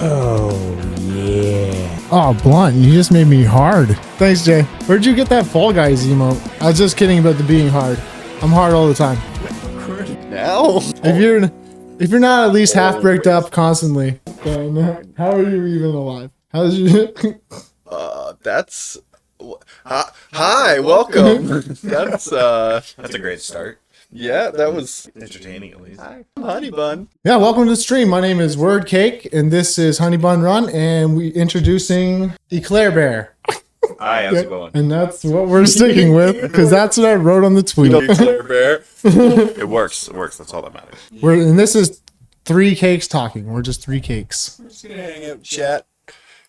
Oh, yeah. Oh, Blunt, you just made me hard. Thanks, Jay. Where'd you get that Fall Guys emote? I was just kidding about the being hard. I'm hard all the time. Now? If you're not at least half bricked up constantly, then how are you even alive? How's you? That's... Hi, welcome. That's a great start. Yeah, that was Entertaining, at least. Hi, I'm Hunnybun. Yeah, welcome to the stream. My name is Wyrdcake, and this is Hunnybunrun, and we introducing EclairBear. Hi, how's it going? And that's what we're sticking with, because that's what I wrote on the tweet. EclairBear. It works. It works. That's all that matters. And this is 3 cakes talking. We're just 3 cakes. We're just gonna hang out, chat,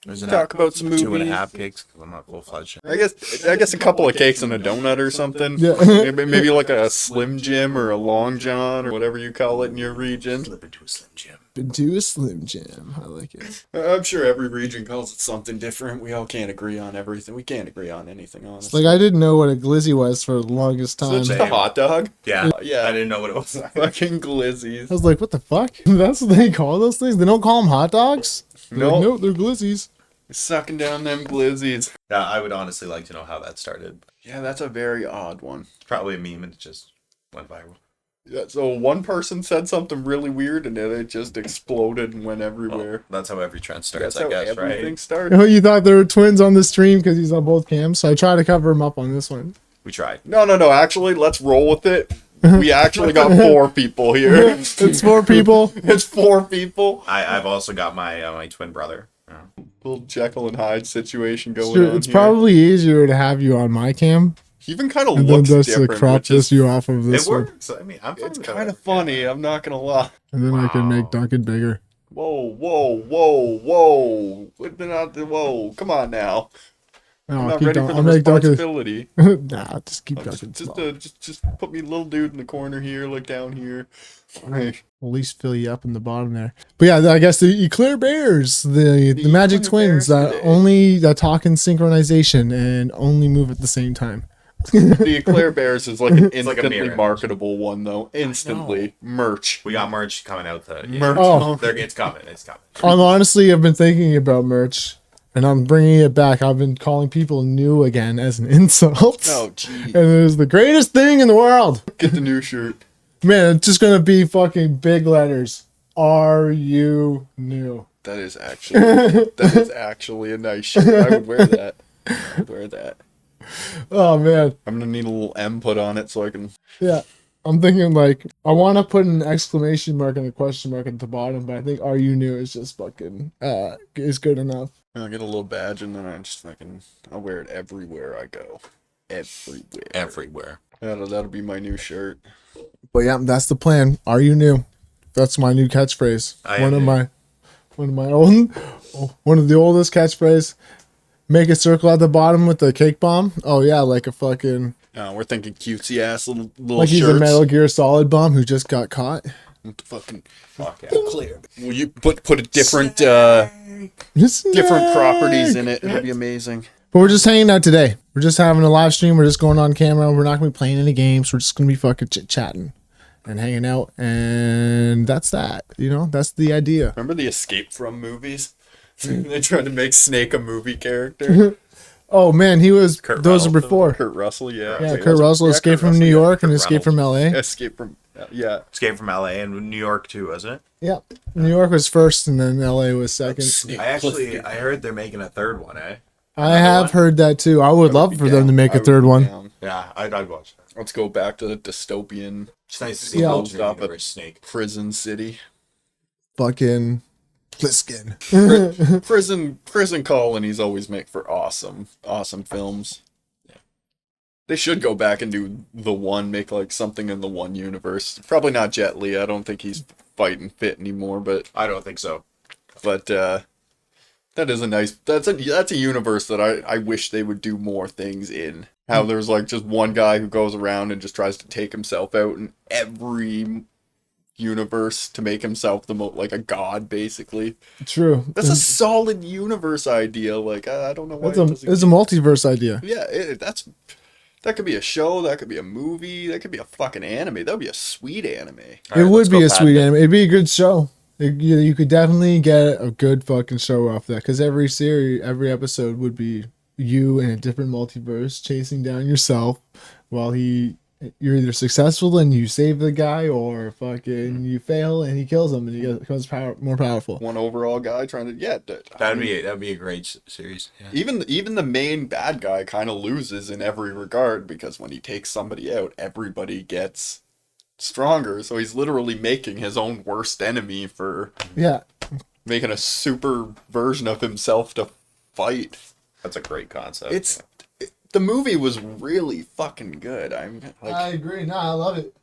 There's talk about some movies. 2.5 cakes, because I'm not full-fledged. I guess a couple of cakes and a donut or something. Yeah. Maybe like a Slim Jim or a Long John or whatever you call it in your region. Slip into a Slim Jim. Do a Slim Jim. I like it. I'm sure every region calls it something different. We all can't agree on everything. We can't agree on anything, honestly. Like, I didn't know what a glizzy was for the longest time. Is it just a hot dog? Yeah. Yeah. I didn't know what it was. Fucking glizzies. I was like, what the fuck? That's what they call those things? They don't call them hot dogs? They're like, no, they're glizzies. Sucking down them glizzies. Yeah, I would honestly like to know how that started. Yeah, that's a very odd one. Probably a meme and it just went viral. Yeah, so one person said something really weird and then it just exploded and went everywhere. Well, that's how every trend starts, That's I how guess, everything right? started. Oh, you thought there were twins on the stream because he's on both cams, so I tried to cover him up on this one. We tried. No. Actually, let's roll with it. We actually got 4 people here. It's 4 people. It's 4 people. I've also got my my twin brother. Little Jekyll and Hyde situation going Sure, on it's here. probably easier to have you on my cam, He even kind of and then looks just to different, crop which is, this you off of this It one. works. I mean, I'm fine it's with kind of that. funny. I'm not gonna lie. And then I can make Wow. Duncan bigger. Whoa! Come on now. No, I'm I'll not keep ready Dun- for I'll the make Duncan. responsibility. Nah, just keep Duncan small. Just put me little dude in the corner here, like down here. Right. At least fill you up in the bottom there. But yeah, I guess the EclairBears, the Magic Twins that talk in synchronization and only move at the same time. The EclairBears is like an like a instantly mirror. marketable one, though. Instantly. Merch. We got merch coming out. Merch. Oh. It's coming. It's coming. I've been thinking about merch, and I'm bringing it back. I've been calling people new again as an insult. Oh, gee. And it is the greatest thing in the world. Get the new shirt. Man, it's just gonna be fucking big letters. Are you new? That is actually a nice shirt. I would wear that. I would wear that. Oh man. I'm gonna need a little M put on it so I can. Yeah. I'm thinking like I want to put an exclamation mark and a question mark at the bottom, but I think "Are you new?" is just fucking is good enough. I'll get a little badge and then I'll wear it everywhere I go. Everywhere. That'll be my new shirt. But yeah, that's the plan. Are you new? That's my new catchphrase. One of the oldest catchphrase. Make a circle at the bottom with the cake bomb. Oh yeah, like a fucking We're thinking cutesy ass little like he's shirts. a Metal Gear Solid bomb who just got caught. With the fucking Fuck yeah. clear. Will you put a different properties in it? It'll be amazing. But we're just hanging out today. We're just having a live stream. We're just going on camera. We're not gonna be playing any games. We're just gonna be fucking chit-chatting and hanging out. And that's that. You know, that's the idea. Remember the Escape From movies? They tried to make Snake a movie character. Oh man, he was. Kurt Those are Russell. before. Kurt Russell, yeah. Yeah, Wait, Kurt Russell, Escape Kurt from Russell, New yeah. York and Kurt Escape from LA. Escape from, yeah. Escape from LA and New York too, wasn't it? Yeah, New York was first, and then LA was second. I heard they're making a third one, eh? I have heard that too. I would love for them to make a third one. Yeah, I'd watch that. Let's go back to the dystopian It's nice to see Yeah. alternate Stop it. universe Snake. prison city. Fucking Pliskin. Prison colonies always make for awesome films. They should go back and do the one, make like something in the one universe. Probably not Jet Li. I don't think he's fighting fit anymore, but I don't think so. that is a nice that's a universe that I wish they would do more things in. How there's like just one guy who goes around and just tries to take himself out in every universe to make himself like a god, basically. True. That's a solid universe idea. Like I don't know why It's a multiverse idea. yeah, that could be a show, that could be a movie, that could be a fucking anime. That would be a sweet anime. It would be a sweet anime. It'd be a good show. You could definitely get a good fucking show off that, because every episode would be you in a different multiverse chasing down yourself while you're either successful and you save the guy, or fucking you fail and he kills him and he becomes more powerful. One overall guy trying to That'd be a great series. Yeah. even the main bad guy kind of loses in every regard, because when he takes somebody out, everybody gets stronger. So he's literally making his own worst enemy for Yeah. making a super version of himself to fight. That's a great concept. The movie was really fucking good. I agree. No, I love it.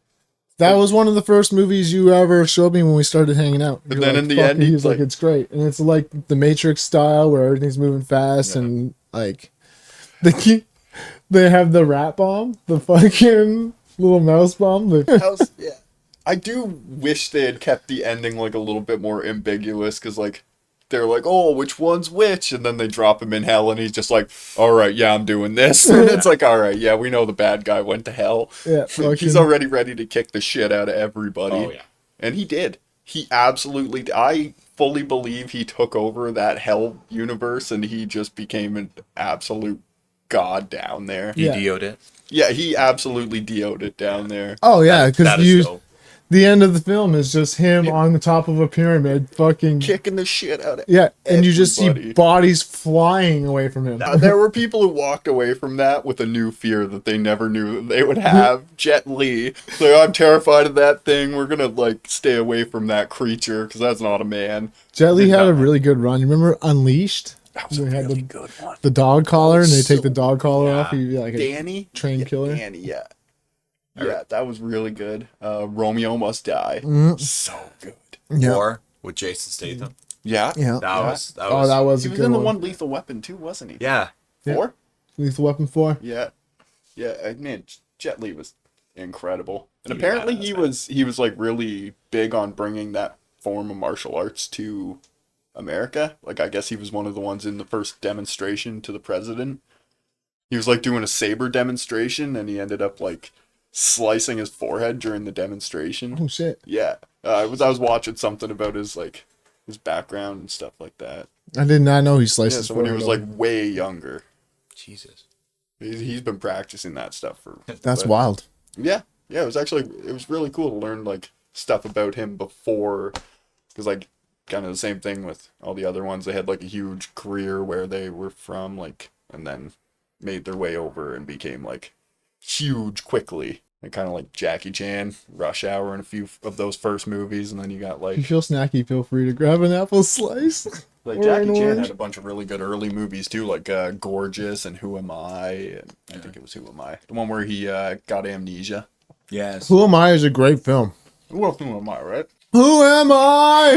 That was one of the first movies you ever showed me when we started hanging out. And then in the end, he's like, it's great. And it's like the Matrix style where everything's moving fast and like they have the rat bomb, the fucking little mouse bomb. Yeah. I do wish they had kept the ending like a little bit more ambiguous, because like they're like, oh, which one's which? And then they drop him in hell and he's just like, all right, yeah, I'm doing this. And it's like, all right, yeah, we know the bad guy went to hell. Yeah, he's already ready to kick the shit out of everybody. Oh, yeah. And he did. He absolutely, I fully believe he took over that hell universe and he just became an absolute god down there. He DO'd it. Yeah, he absolutely DO'd it down there. Oh, yeah, because dope. the end of the film is just him on the top of a pyramid fucking Kicking the shit out of and everybody. you just see bodies flying away from him. There were people who walked away from that with a new fear that they never knew they would have. Jet Li. So I'm terrified of that thing. We're gonna like stay away from that creature because that's not a man. Jet Li had a really good run. You remember Unleashed? That was a really good one. The dog collar, and they take the dog collar off. He'd be like Danny? a trained killer. Danny, yeah. Yeah, that was really good. Romeo Must Die. So good. Yeah. War with Jason Statham. Yeah. Yeah. That was That was He a was good in the one. one Lethal Weapon too, wasn't he? Yeah. 4? Lethal Weapon 4. Yeah. Yeah, man, Jet Li was incredible. And He apparently was, he was like really big on bringing that form of martial arts to America. Like I guess he was one of the ones in the first demonstration to the president. He was like doing a saber demonstration and he ended up like slicing his forehead during the demonstration. Oh shit. Yeah. I was watching something about his background and stuff like that. I did not know he sliced Yeah, his so when he forehead was like open. way younger. Jesus. He's been practicing that stuff for That's wild. Yeah, it was really cool to learn like stuff about him before, because like kind of the same thing with all the other ones. They had like a huge career where they were from, like, and then made their way over and became like huge quickly. Like kind of like Jackie Chan, Rush Hour, and a few of those first movies, and then you got If like you feel snacky, feel free to grab an apple slice. like Or Jackie an Chan orange. had a bunch of really good early movies too, like Gorgeous and Who Am I, and I think it was Who Am I, the one where he got amnesia. Yes. Who Am I is a great film. Well, Who Am I, right? Who am I?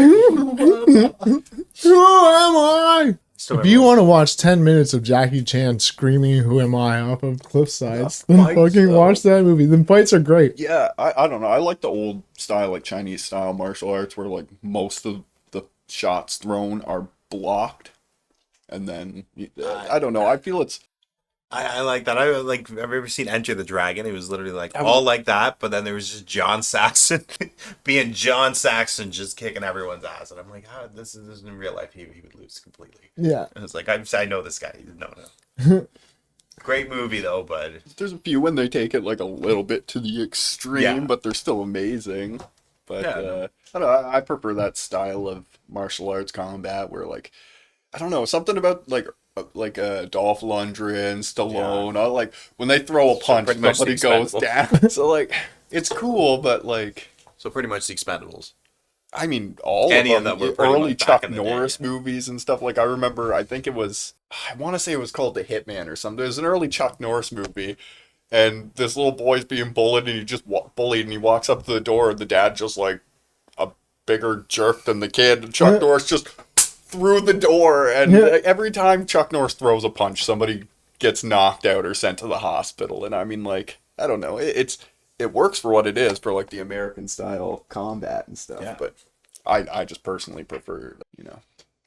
Who am I? Still If you want to watch 10 minutes of Jackie Chan screaming "Who am I" off of cliff sides, The then fights, fucking though. watch that movie. The fights are great. Yeah, I don't know. I like the old style, like Chinese style martial arts, where like most of the shots thrown are blocked, and then I don't know. I feel it's I like that. I like. Have you ever seen Enter the Dragon? It was literally like all like that, but then there was just John Saxon being John Saxon, just kicking everyone's ass, and I'm like, oh, this is in real life. He would lose completely. Yeah. And it's like I know this guy. No. Great movie though, but there's a few when they take it like a little bit to the extreme, Yeah. but they're still amazing. But Yeah, no. I don't know. I prefer that style of martial arts combat where like I don't know, something about like Dolph Lundgren, Stallone. I like when they throw a punch, pretty much somebody the goes Expendables. down. So like it's cool, but like. so pretty much the Expendables. I mean, all Any of of them. them were pretty Early much back Chuck in the day, Norris yeah. movies and stuff. Like, I remember, I think it was, I want to say it was called The Hitman or something. It was an early Chuck Norris movie. And this little boy's being bullied, and he just bullied, and he walks up to the door, and the dad just, like, a bigger jerk than the kid. And Chuck Norris just through the door. And every time Chuck Norris throws a punch, somebody gets knocked out or sent to the hospital. And I mean, like, I don't know. It works for what it is, for, like, the American style combat and stuff. Yeah. But I just personally prefer,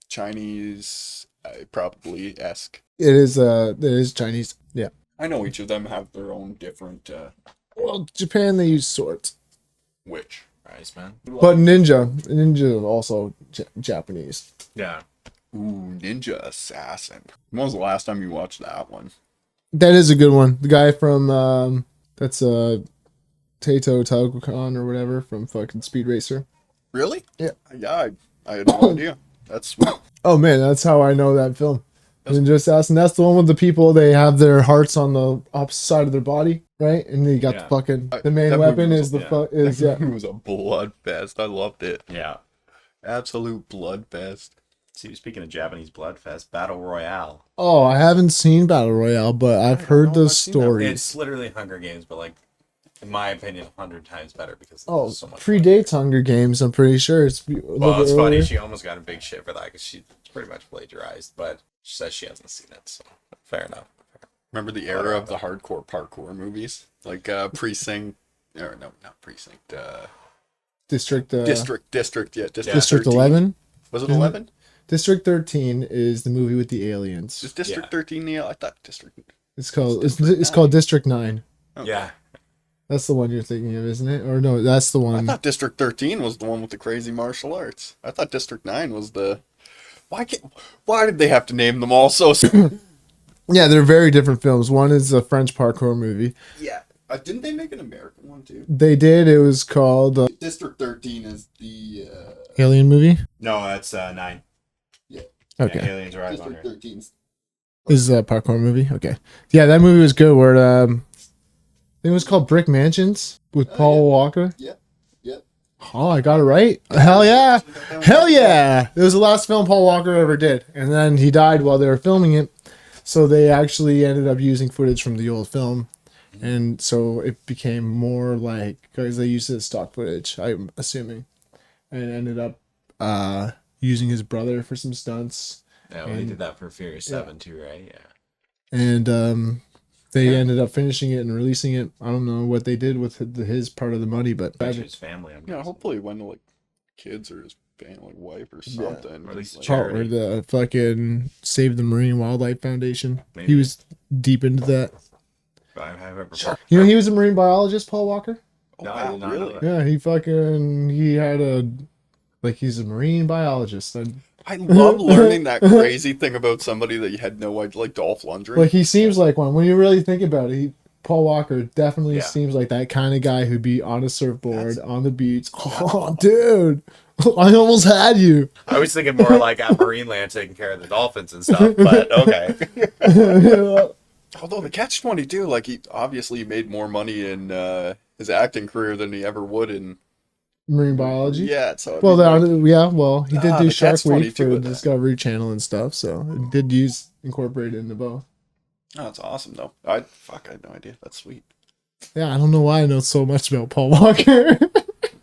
Chinese, probably esque. It is Chinese. Yeah. I know each of them have their own different, Well, Japan, they use swords. which Christ, man. But Ninja is also Japanese. Yeah. Ooh, Ninja Assassin. When was the last time you watched that one? That is a good one. The guy from that's Taito Taukukan or whatever from fucking Speed Racer. Really? Yeah. Yeah, I had no idea. That's sweet. Oh man, that's how I know that film. Ninja Assassin. That's the one with the people. They have their hearts on the opposite side of their body, right? And they got the fucking the main that weapon movie is was the is yeah. It was a bloodfest. I loved it. Yeah. Absolute bloodfest. See, speaking of Japanese bloodfest, Battle Royale. Oh, I haven't seen Battle Royale, but I've heard the stories. It's literally Hunger Games, but like, in my opinion, 100 times better because Oh, so much predates Hunger Games. I'm pretty sure it's a little Well, it's bit funny. earlier. She almost got a big shit for that because she pretty much plagiarized, but she says she hasn't seen it, so fair enough. Remember the era of the hardcore parkour movies? Like Precinct, or no, not Precinct. District District 11. Was it 11? District 13 is the movie with the aliens. Is District 13 Neil? I thought District. It's called District 9. Okay. Yeah. That's the one you're thinking of, isn't it? Or no, that's the I one. thought District 13 was the one with the crazy martial arts. I thought District 9 was the. Why did they have to name them all so? Yeah, they're very different films. One is a French parkour movie. Yeah. Didn't they make an American one too? They did. It was called District 13 is the. Alien movie. No, that's 9. Yeah. Okay. Yeah, Aliens Arrive on District her. 13. Is that parkour movie? Okay. Yeah, that movie was good. Where it was called Brick Mansions with Paul Walker. Yeah. Yeah. Oh, I got it right. Hell yeah. Hell yeah. It was the last film Paul Walker ever did. And then he died while they were filming it. So they actually ended up using footage from the old film. And so it became more like, because they used it as stock footage, I'm assuming. And it ended up using his brother for some stunts. Yeah, well, he did that for Furious 7 too, right? Yeah. And they ended up finishing it and releasing it. I don't know what they did with his part of the money, but His family, I'm Yeah, guessing. hopefully it went to like kids or his family, like wife or something. Or at least Like, charity. or the fucking Save the Marine Wildlife Foundation. Maybe. He was deep into that. I've ever You know, he was a marine biologist, Paul Walker. oh, No, I wow, did not know really? that. Yeah, he had he's a marine biologist. And, I love learning that crazy thing about somebody that you had no idea, like Dolph Lundgren. like he seems like one. When you really think about it, Paul Walker definitely Yeah. seems like that kind of guy who'd be on a surfboard on the beach. Oh, dude, I almost had you. I was thinking more like at Marineland taking care of the dolphins and stuff, but okay. Although the Catch-22, like he obviously made more money in his acting career than he ever would in. Marine biology. Yeah, so Well, I mean, he did do the Shark Week Catch-22 for with that. Discovery Channel and stuff, so it did incorporate it into both. oh, that's awesome though. I had no idea. That's sweet. Yeah, I don't know why I know so much about Paul Walker.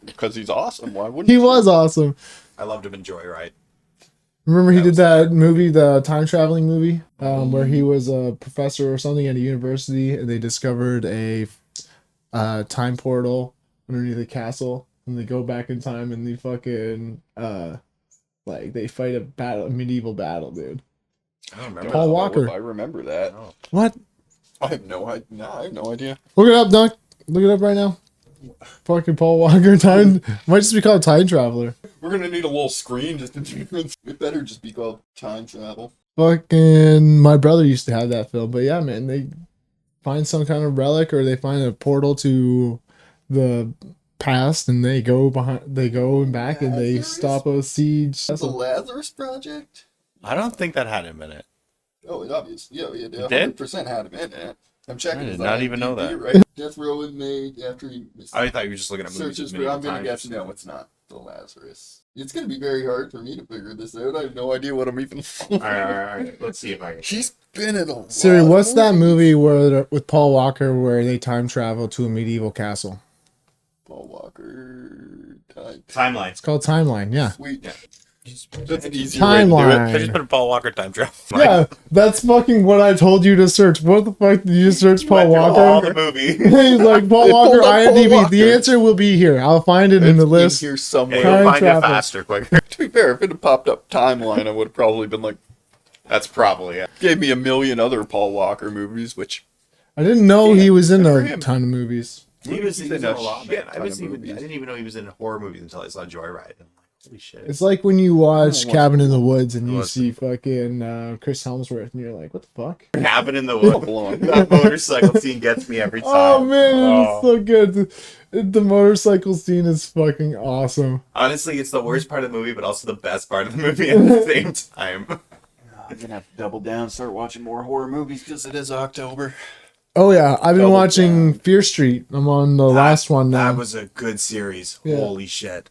Because he's awesome. Why wouldn't He you? was awesome. I loved him in Joyride. Remember he That did was that movie, the time traveling movie, where he was a professor or something at a university, and they discovered a time portal underneath the castle, and they go back in time, and they fucking like they fight a medieval battle, dude. I don't remember. Paul that. Walker. I remember that. Oh. What? I have no idea. No, I have no idea. Look it up, Doc. Look it up right now. Fucking Paul Walker time might just be called time traveler. We're gonna need a little screen just to. It better just be called time travel. Fucking my brother used to have that film, but yeah, man, they find some kind of relic or they find a portal to the past and they go back and they Lazarus? stop a siege. The Lazarus Project. I don't think that had him in it. Oh, it obviously. Yeah, it did? 100% had him in it. I'm checking. I did his not even know IMDb, that. Right? Death Row was made after he I thought you were just looking at movies. searches with for. medieval I'm gonna times. guess no, it's not the Lazarus. It's gonna be very hard for me to figure this out. I have no idea what I'm even. All right. Let's see if I can. He's been in a. Siri, lot what's of that movies. movie where with Paul Walker where they time travel to a medieval castle? Paul Walker. Timeline. It's called Timeline. Yeah. Sweet. Yeah. That's an easier way to do it. Timeline. I just put a Paul Walker time travel. Yeah, that's fucking what I told you to search. What the fuck did you search Paul All Walker? the movie. He's like Paul It Walker, pulled up Paul IMDb. Walker. The answer will be here. I'll find it in It's the list. here Yeah, somewhere. you'll Time find travel. it faster, quicker. To be fair, if it had popped up timeline, I would have probably been like, That's probably it. gave me a million other Paul Walker movies, which I didn't know Yeah, he was in good for a him. ton of movies. He was He's in in a a lot, shit man. ton of movies. I didn't even know he was in horror movies until I saw Joyride. I'm like, holy shit. It's like when you watch Oh, Cabin in the Woods and It you was see fucking Chris Helmsworth and you're like, what the fuck? Cabin in the Oh, Woods. blown. That motorcycle scene gets me every time. Oh man, it's Oh. so good. The motorcycle scene is fucking awesome. Honestly, it's the worst part of the movie, but also the best part of the movie at the same time. I'm gonna have to double down and start watching more horror movies because it is October. Oh yeah, I've been Double watching down. Fear Street. I'm on the last one now. That was a good series. Yeah. Holy shit.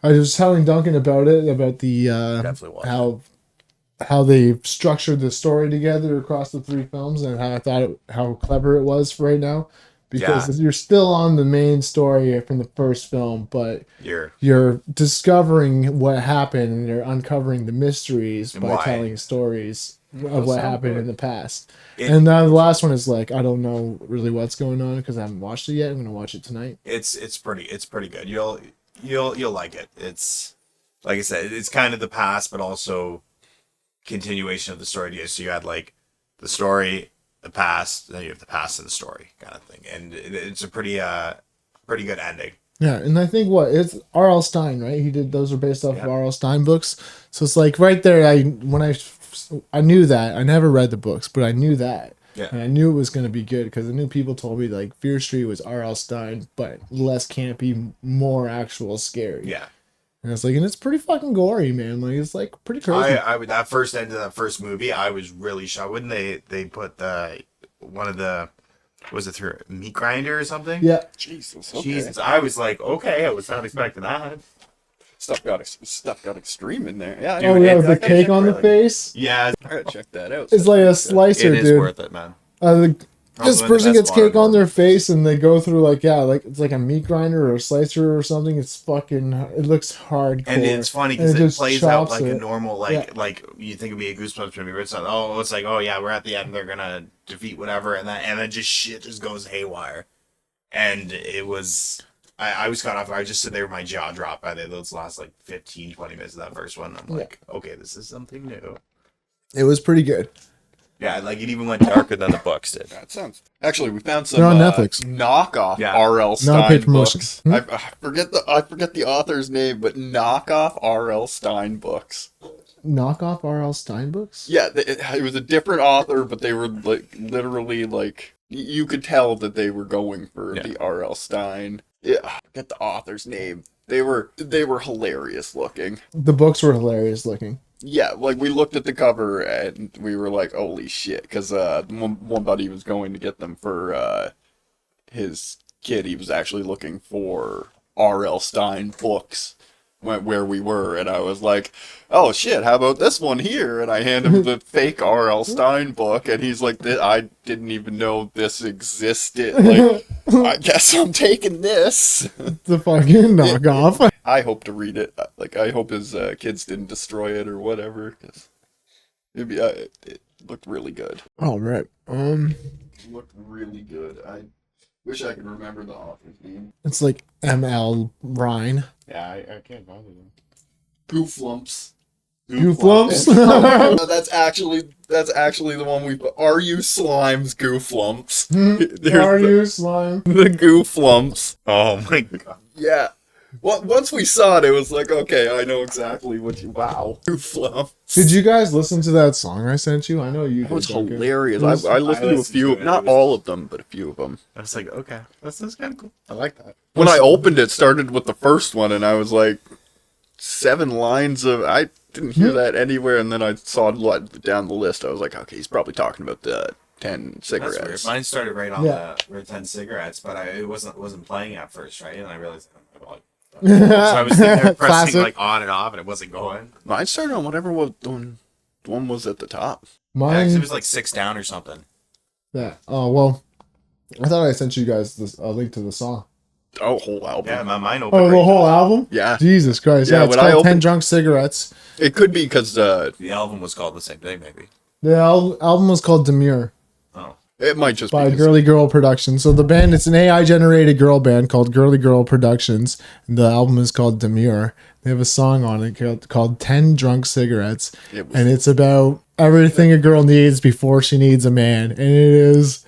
I was telling Duncan about it, about the Definitely watch how they structured the story together across the 3 films, and how I thought how clever it was for right now, because you're still on the main story from the first film, but you're discovering what happened and you're uncovering the mysteries And by why. telling stories of what happened in the past. It- And the last one is like, I don't know really what's going on because I haven't watched it yet. I'm gonna watch it tonight. It's pretty good. You'll like it. It's like I said, it's kind of the past, but also continuation of the story. So you had like the story, the past, then you have the past and the story kind of thing, and it's a pretty good ending. Yeah, and I think it's R.L. Stein, right? He did those are based off of R.L. Stein books. So it's like right there. I knew that. I never read the books, but I knew that. Yeah. And I knew it was going to be good because I knew people told me like Fear Street was R.L. Stein, but less campy, more actual scary. Yeah. And it's like, and it's pretty fucking gory, man. Like it's like pretty crazy. I would that first end of that first movie, I was really shocked. Wouldn't they put one of the was it through a meat grinder or something? Yeah. Jesus. Okay. Jesus, I was like, okay, I was not expecting that. Stuff got extreme in there. Yeah. Oh yeah, with the cake on the face. Yeah, I gotta check that out. It's like a slicer, it is dude. worth it, man. This Probably person the best gets cake part. on their face and they go through like it's like a meat grinder or a slicer or something. It's fucking. It looks hardcore. And it's funny And because it just plays out chops like a it. normal, like you think it'd be a Goosebumps movie where it's like, oh, it's like, oh yeah, we're at the end, they're gonna defeat whatever, and then just shit just goes haywire. And it was, I was caught off. I just sit there with my jaw dropped by those last like 15, 20 minutes of that first one. I'm like, okay, this is something new. It was pretty good. Yeah, like it even went darker than the books did. That sounds. Actually, we found some They're on Netflix. knockoff Yeah. R.L. Not a paid Stein promotion. books. I forget the author's name, but knockoff R.L. Stein books. Knockoff R.L. Stein books? Yeah, it was a different author, but they were like literally like you could tell that they were going for the R.L. Stein. Yeah, I forget the author's name. They were hilarious looking. The books were hilarious looking. Yeah, like we looked at the cover and we were like, "Holy shit!" Because one buddy was going to get them for his kid. He was actually looking for R.L. Stein books where we were, and I was like, "Oh shit! How about this one here?" And I hand him the fake R.L. Stein book, and he's like, "I didn't even know this existed. Like, I guess I'm taking this." The fucking knockoff. I hope to read it. Like, I hope his kids didn't destroy it or whatever. 'Cause it looked really good. All right. It looked really good. I wish I could remember the author's name. It's like M.L. Rhine. Yeah, I can't bother them. Gooflumps. Gooflumps? No, that's actually the one we. Are you slimes, Gooflumps? There's Are you slime? the Gooflumps? Oh my god. Yeah. Well, once we saw it, it was like, okay, I know exactly what you. Wow, Gooflumps. Did you guys listen to that song I sent you? I know you did. That was Duncan. hilarious. It was- I listened to a few, not all of them, but a few of them. I was like, okay, that's kind of cool. I like that. When I opened it, started with the first one, and I was like, 7 lines of. I didn't hear that anywhere, and then I saw it down the list. I was like, okay, he's probably talking about the 10 That's weird. cigarettes. Mine started right on Yeah. the 10 cigarettes, but it wasn't playing at first, right? And I realized, so I was sitting there pressing Classic. like on and off, and it wasn't going. Mine started on whatever one was at the top. Yeah, 'cause Mine. it was like 6 down or something. Yeah. Oh well. I thought I sent you guys a link to the song. Oh, whole album. Yeah, my mind opened. Oh, the right whole album? Yeah. Jesus Christ! Yeah, Yeah, it's when I called 10 opened- Drunk Cigarettes. It could be because The album was called the same thing, maybe. The album was called Demure Oh, it might just by be 'cause- Girly Girl Productions. So the band, it's an AI generated girl band called Girly Girl Productions. And the album is called Demure. They have a song on it called 10 Drunk Cigarettes. It was- And it's about everything a girl needs before she needs a man. And it is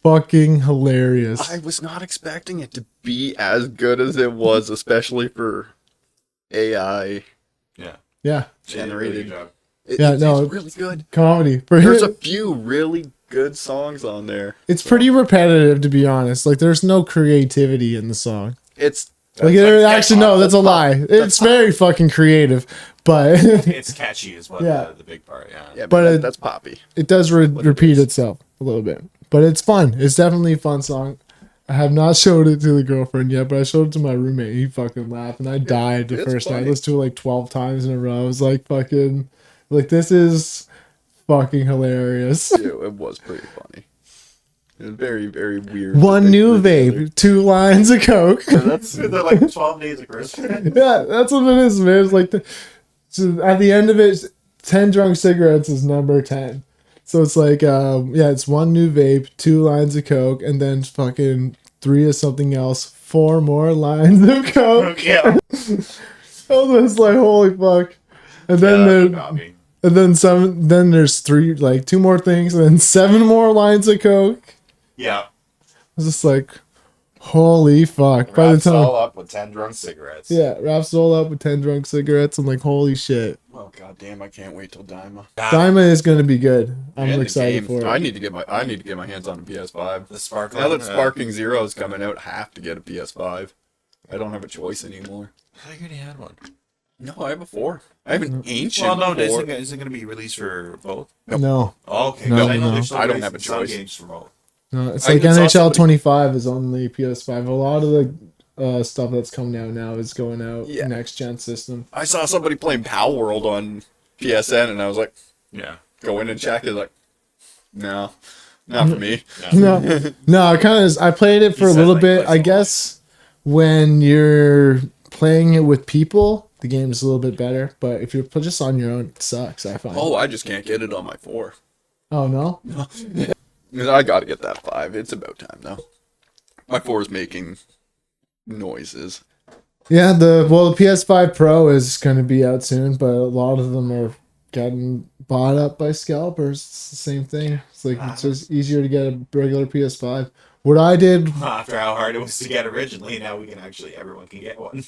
fucking hilarious. I was not expecting it to be as good as it was, especially for AI Yeah. Yeah, generated. Good job. It's no, really good. comedy. For There's him, a few really good songs on there. it's pretty repetitive, to be honest. Like, there's no creativity in the song. It's Like, actually, no, that's a lie. It's very fucking creative, but It's catchy is what Yeah. the big part, yeah. yeah, but but it- that's poppy. it does it repeat is. itself a little bit. But it's fun. It's definitely a fun song. I have not showed it to the girlfriend yet, but I showed it to my roommate. He fucking laughed, and I died the it's first time. I funny. listened to it like 12 times in a row. I was like, fucking, like, this is fucking hilarious. Yeah, it was pretty funny. It was very, very weird. One that they new threw together. vape, 2 lines of coke. That's They're like 12 days of Christmas. Yeah, that's what it is, man. It's like so at the end of it, 10 drunk cigarettes is number 10. So it's like, yeah, it's 1 new vape, 2 lines of coke, and then fucking 3 of something else, 4 more lines of coke. Yeah. I was like, holy fuck. And then and then there's 3, like 2 more things, and then 7 more lines of coke. Yeah. I was just like, holy fuck. By the Wraps time, all up with 10 drunk cigarettes. yeah, wraps it all up with 10 drunk cigarettes. I'm like, holy shit. oh god damn! I can't wait till Daima. Diamond is going to be good. I'm And the excited game. for I it. need to get my hands on a PS5. The sparkling. Now that Sparking Zero is coming out, I have to get a PS5. I don't have a choice anymore. I think you already had one. No, I have a 4. I have an ancient. Well, no, 4. is it going to be released for both? No, Oh, okay. No, 'cause I know no. they're still I don't releasing have a some choice. games for both. no, it's I like saw NHL somebody- 25 is on the PS5. A lot of the stuff that's coming out now is going out Yeah. next gen system. I saw somebody playing Power World on PSN, and I was like, Yeah. go in and check it. Like, no, not for me. No, no, I played it for He a said, little like, bit. I flexible. guess when you're playing it with people, the game is a little bit better. But if you're just on your own, it sucks, I find. Oh, I just can't get it on my 4. Oh no? I gotta get that 5. It's about time though. My 4 is making noises. Yeah, the PS5 Pro is going to be out soon, but a lot of them are getting bought up by scalpers. It's the same thing. It's like it's just easier to get a regular PS5. What I did, After how hard it was to get originally, now we can everyone can get one.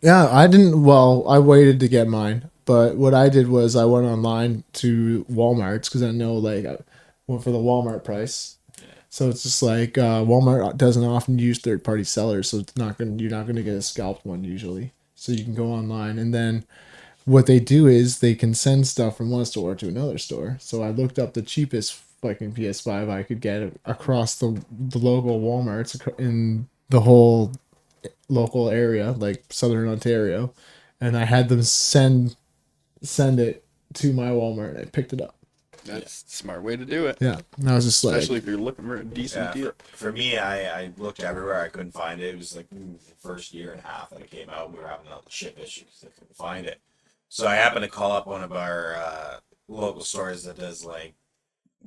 yeah, I didn't. Well, I waited to get mine, but what I did was I went online to Walmart's because I know like I went for the Walmart price. So it's just like Walmart doesn't often use third-party sellers, so you're not gonna get a scalped one usually. So you can go online, and then what they do is they can send stuff from one store to another store. So I looked up the cheapest fucking PS5 I could get across the local Walmarts in the whole local area, like Southern Ontario, and I had them send it to my Walmart, and I picked it up. That's a smart way to do it. Yeah, and I was just like, Especially if you're looking for a decent Yeah, deal. for me, I looked everywhere. I couldn't find it. It was like the first year and a half that it came out. We were having all the ship issues. I couldn't find it. So I happened to call up one of our local stores that does like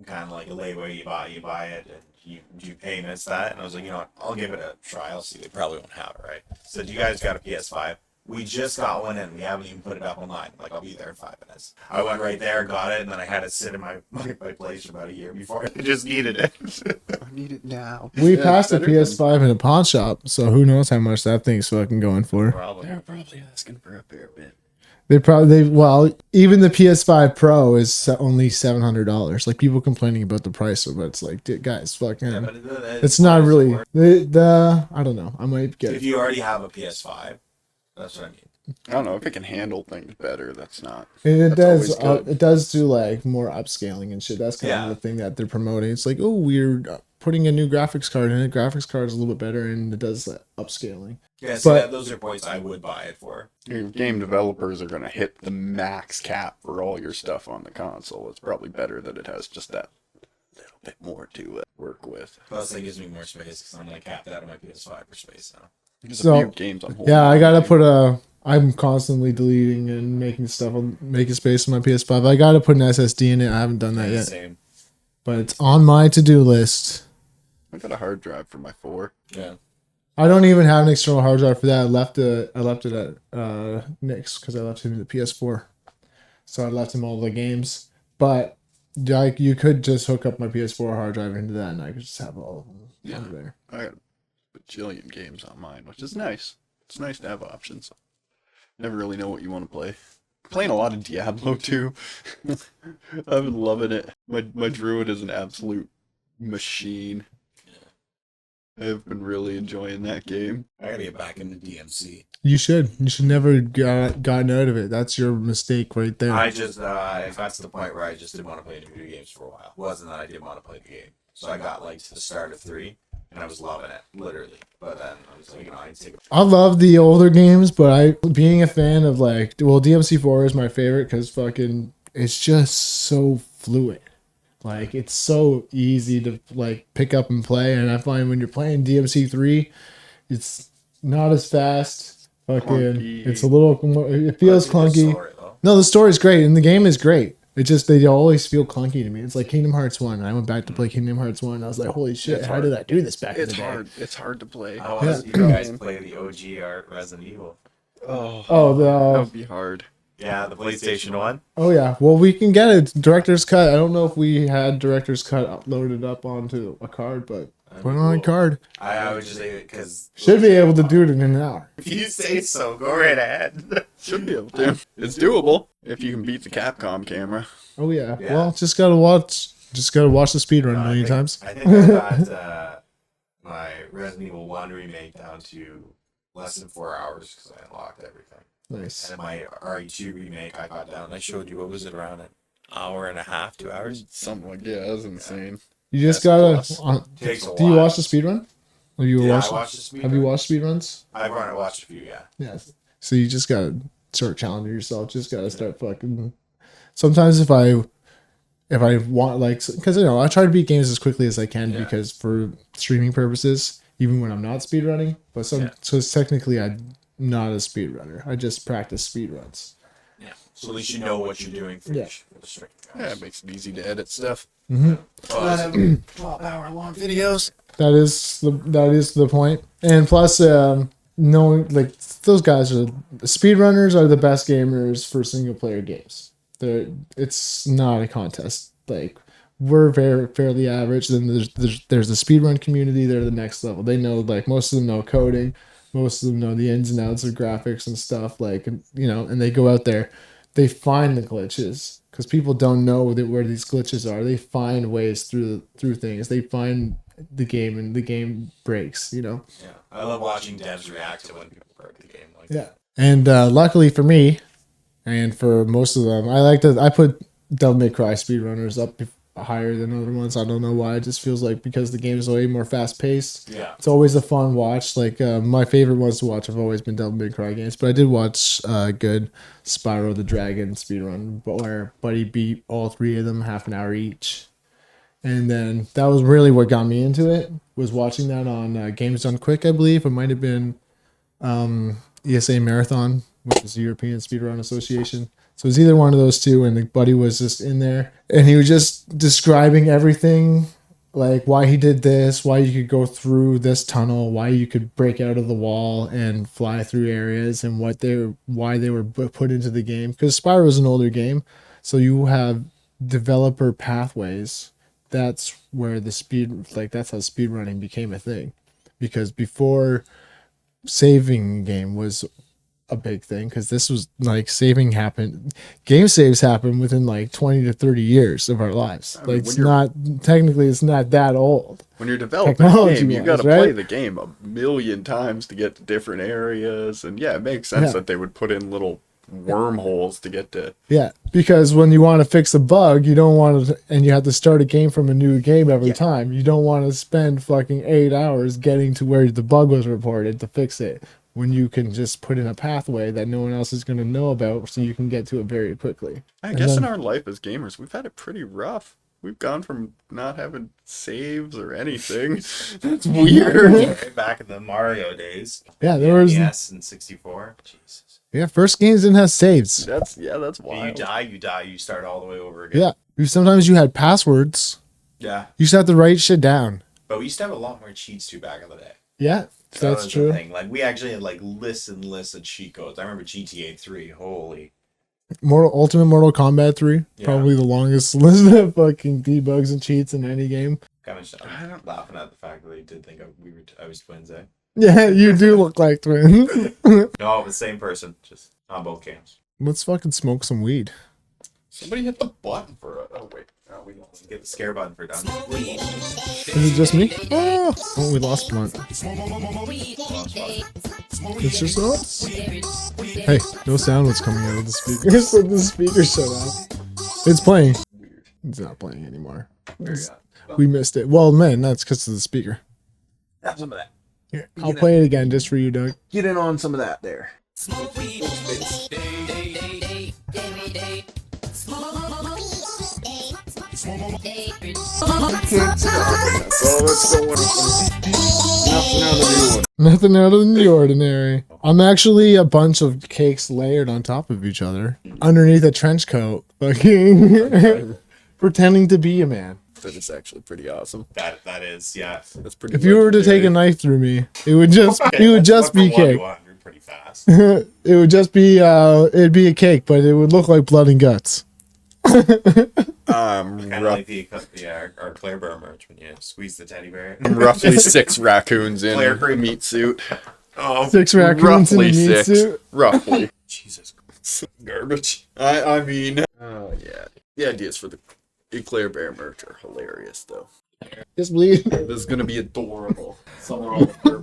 kind of like a layaway. You buy it and you do payments that. And I was like, you know what? I'll give it a try. I'll see. They probably won't have it, right? Said, you guys got a PS5? We just got one and we haven't even put it up online. Like, I'll be there in 5 minutes. I went right there, got it, and then I had it sit in my place for about a year before I just needed it. I need it now. we Yeah, passed a better than- PS5 in a pawn shop, so who knows how much that thing's fucking going for. Probably. They're probably asking for a fair bit. Even the PS5 Pro is only $700. Like people complaining about the price, but it's like, dude, guys, fucking, Yeah, but it's not really I don't know. I might get If it. you already have a PS5, that's what I mean. I don't know if it can handle things better. That's not. And it That's does. always good. It does do like more upscaling and shit. That's kind Yeah. of the thing that they're promoting. It's like, oh, we're putting a new graphics card in it. Graphics card is a little bit better, and it does that upscaling. Yeah, so But- those are points I would buy it for. Your game developers are going to hit the max cap for all your stuff on the console. It's probably better that it has just that little bit more to work with. Plus, that gives me more space because I'm like capped out of my PS5 for space now. There's So, a few games I'm holding Yeah, I on gotta to. put I'm constantly deleting and making space on my PS5. I gotta put an SSD in it. I haven't done that yet, Same. but it's on my to-do list. I got a hard drive for my 4. Yeah. I don't even have an external hard drive for that. I left it at Nick's because I left him the PS4, so I left him all the games. But like you could just hook up my PS4 hard drive into that, and I could just have all of them Yeah. there. I got a bajillion games on mine, which is nice. It's nice to have options. Never really know what you want to play. Playing a lot of Diablo too. I've been loving it. My druid is an absolute machine. I've been really enjoying that game. I gotta get back into DMC. You should. You should never gotten out of it. That's your mistake right there. I just it got to the point where I just didn't want to play any video games for a while. It wasn't that I didn't want to play the game. So I got like to the start of 3, and I was loving it, literally. But then I was like, I need to take I love the older games, but being a fan of like, well, DMC4 is my favorite because fucking it's just so fluid. Like it's so easy to like pick up and play, and I find when you're playing DMC3, it's not as fast. Fucking, Clunky. it's a little. It feels clunky. Story, though. No, the story's great, and the game is great. It just they always feel clunky to me. It's like Kingdom Hearts 1. I went back to play Kingdom Hearts 1. And I was like, holy shit, It's how hard. did I do this back in It's the day? hard. It's hard to play. I want to see you guys play the OG art Resident Evil. Oh, That would be hard. Yeah, the PlayStation 1. oh yeah. Well, we can get it director's cut. I don't know if we had director's cut loaded up onto a card, but put it on a card. I would just say it because Should be able to do it in an hour. if you say so, go right ahead. Should be able to. It's doable if you can beat the Capcom camera. Oh yeah. Yeah. Well, just gotta watch the speed run a million times. I think I got my Resident Evil 1 remake down to less than 4 hours because I unlocked everything. Nice. And then my RE2 remake, I got down. I showed you, what was it, around an hour and a half, 2 hours? Something like that's insane. You just Yes, gotta. plus. Takes a Do you while. watch the speed run? Or you Yeah, watch? I watched the speed Have you run. watched speed runs? I've watched a few, yeah. Yes. So you just gotta start challenging yourself. Just gotta start fucking. Sometimes if I want like, because I try to beat games as quickly as I can Yeah. because for streaming purposes, even when I'm not speedrunning. But Yeah. so it's technically I'm not a speedrunner. I just practice speedruns. Yeah. So at least you know what you're doing for Yeah. each for the stream. Yeah, it makes it easy to edit stuff. Mm-hmm. 12-hour long videos. That is the point. And plus, knowing like those guys are speedrunners are the best gamers for single player games. It's not a contest. Like we're very fairly average. Then there's the speedrun community. They're the next level. They know like most of them know coding. Most of them know the ins and outs of graphics and stuff. Like and they go out there. They find the glitches because people don't know where these glitches are. They find ways through things. They find the game and the game breaks. Yeah. I love watching devs react to when people break the game. Like Yeah. And luckily for me, and for most of them, I put Devil May Cry speedrunners up higher than other ones. I don't know why. It just feels like because the game is way more fast paced. Yeah. It's always a fun watch. Like my favorite ones to watch have always been Devil May Cry games, but I did watch good Spyro the Dragon speedrun where Buddy beat all 3 of them half an hour each. And then that was really what got me into it, was watching that on Games Done Quick, I believe. It might have been ESA Marathon, which is the European Speedrun Association. So it was either one of those two, and the buddy was just in there, and he was just describing everything, like why he did this, why you could go through this tunnel, why you could break out of the wall and fly through areas, and why they were put into the game. Because Spyro is an older game, so you have developer pathways. That's where that's how speedrunning became a thing, because before saving a game was a big thing, because this was like game saves happen within like 20 to 30 years of our lives. I mean, Like it's not that old. When you're developing a game, you Technology-wise, got to play right? the game a million times to get to different areas, and yeah, it makes sense Yeah. that they would put in little wormholes to get to. Yeah, because when you want to fix a bug, you don't want to, and you have to start a game from a new game every time. You don't want to spend fucking 8 hours getting to where the bug was reported to fix it, when you can just put in a pathway that no one else is going to know about, so you can get to it very quickly. I And guess then- in our life as gamers, we've had it pretty rough. We've gone from not having saves or anything. That's weird. Right back in the Mario days. Yeah, there was Yes, and 64. Jesus. first games didn't have saves. That's If wild. you die, you start all the way over again. Yeah, sometimes you had passwords. Yeah. You just have to write shit down. But we used to have a lot more cheats too back in the day. Yeah, That that's was true. the thing. Like we actually had like lists and lists of cheat codes. I remember GTA 3. Holy. Ultimate Mortal Kombat 3. Yeah. Probably the longest list of fucking debugs and cheats in any game. Kind of laughing at the fact that they did think I was twins, eh? Yeah, you do look like twins. No, the same person, just on both cams. Let's fucking smoke some weed. Somebody hit the button for a... Oh, wait. No, we don't. Get the scare button for done. Is it just me? Oh, we lost one. It's just us. Hey, no sound was coming out of the speaker, so the speaker shut off. It's playing. Weird. It's not playing anymore. There you go. We missed it. Well, man, that's because of the speaker. Have some of that. Here, I'll play it again just for you, Doug. Get in on some of that there. That's all that's going on. Nothing out of the ordinary. I'm actually a bunch of cakes layered on top of each other underneath a trench coat, fucking pretending to be a man. That is actually pretty awesome. That is, yeah. That's pretty. If you were to take a knife through me, it would just be cake. You're pretty fast. It would just be it'd be a cake, but it would look like blood and guts. Kind of like our EclairBear merch when you squeeze the teddy bear. roughly 6 raccoons in Claire a Cream. meat suit. Oh, 6 raccoons in a Roughly meat 6. suit. Roughly. Jesus. Garbage. I mean. Oh yeah. The ideas for the EclairBear merch are hilarious though. Just bleed. This is gonna be adorable. Somewhere on there,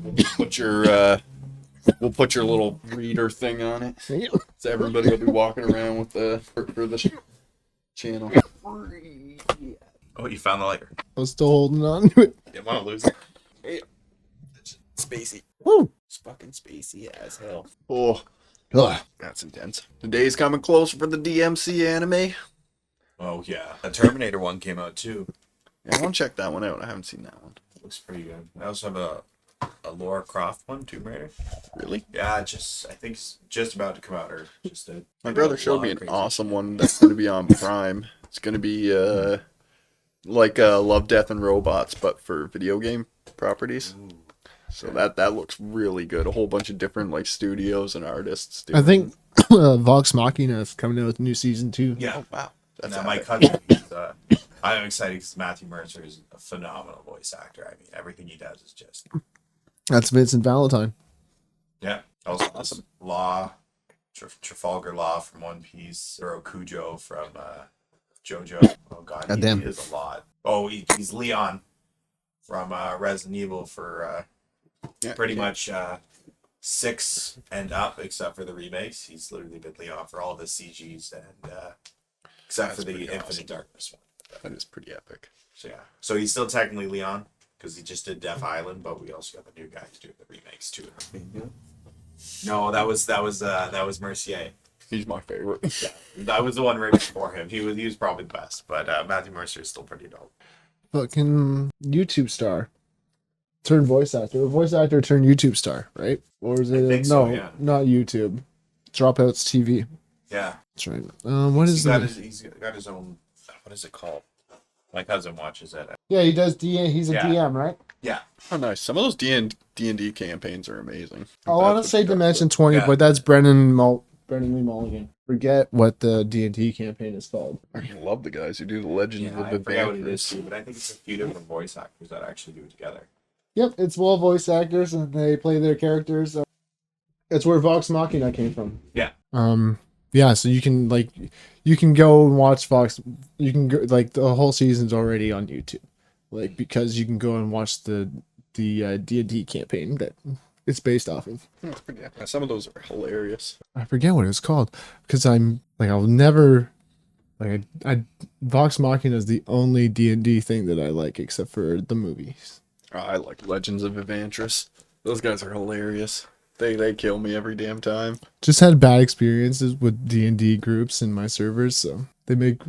we'll put your little reader thing on it. So everybody will be walking around with the for the channel. Oh, you found the lighter. I was still holding on to it. Didn't want to lose it. Hey, spacey. Woo. It's fucking spacey as hell. Oh, ugh, that's intense. The day's coming close for the DMC anime. Oh yeah, the Terminator one came out too. Yeah, I want to check that one out. I haven't seen that one. Looks pretty good. I also have a Laura Croft one, Tomb Raider. Really? Yeah, I think it's just about to come out, or just a. My brother showed me an awesome one that's going to be on Prime. It's going to be like Love, Death, and Robots, but for video game properties. Ooh. So that looks really good. A whole bunch of different like studios and artists. I think Vox Machina is coming out with a new season 2. Yeah. Oh wow, that's Now, my epic. cousin, I'm excited because Matthew Mercer is a phenomenal voice actor. I mean, everything he does is just. That's Vincent Valentine. Yeah. Also, Awesome. Law, Trafalgar Law from One Piece, or Okujo from JoJo. Oh God, God he damn. is a lot. Oh, he's Leon from Resident Evil for Yeah, pretty yeah. much 6 and up, except for the remakes. He's literally been Leon for all the CGs and except for That's the pretty Infinite awesome. Darkness one. That is pretty epic. So yeah, so he's still technically Leon because he just did Death Island, but we also got the new guy to do the remakes too. No, that was Mercier. He's my favorite. Yeah, that was the one right before him. He was probably the best, but Matthew Mercer is still pretty dope. Fucking YouTube star. Turned voice actor. Voice actor turned YouTube star, right? Or is it? think no, so, yeah. not YouTube. Dropouts TV. Yeah, That's right. What is that? he's got his own. What is it called? My cousin watches it. Yeah, he does DM. He's a Yeah. DM, right? Yeah, Oh, nice. Some of those D&D campaigns are amazing. I want to say Dimension 20, Yeah. but that's Brendan Lee Mulligan. Forget what the D&D campaign is called. I love the guys who do the Legends I of forgot what it is Adventures. too, but I think it's a few different voice actors that actually do it together. Yep, it's all voice actors and they play their characters. It's where Vox Machina came from. Yeah. Yeah, so you can go and watch Vox. You can go, like, the whole season's already on YouTube, like, because you can go and watch the D&D campaign that it's based off of. That's pretty epic. Some of those are hilarious. I forget what it was called because I'll never like I Vox Machina is the only D&D thing that I like except for the movies. I like Legends of Adventures. Those guys are hilarious. They kill me every damn time. Just had bad experiences with D&D groups in my servers, so they make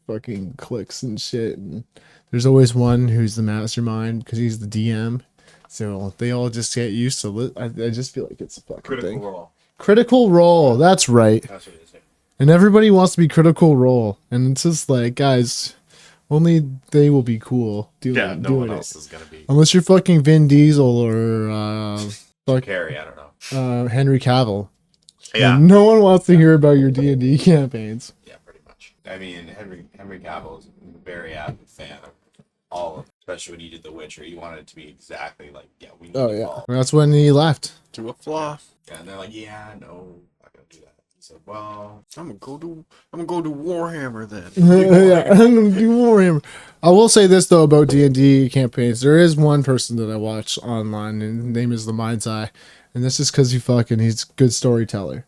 fucking clicks and shit. And there's always one who's the mastermind because he's the DM. So they all just get used to it. I just feel like it's a fucking Critical thing. Role. Critical Role. That's right. That's what it is. And everybody wants to be Critical Role, and it's just like, guys, only they will be cool doing, Yeah, no doing one it. else is gonna be. Unless you're fucking Vin Diesel or Carrie, I don't know. Henry Cavill. Yeah. And no one wants to hear about your D&D campaigns. Yeah, pretty much. I mean, Henry Cavill is a very avid fan of all of, especially when he did The Witcher. He wanted it to be exactly like, yeah, we need Oh to yeah, follow. that's when he left. To a flaw. Yeah, and they're like, yeah, no, not gonna do that. He said, well, I'm gonna go do Warhammer then. Yeah, I'm gonna do Warhammer. I will say this though about D&D campaigns. There is one person that I watch online, and his name is the Mind's Eye, and this is because he's a good storyteller.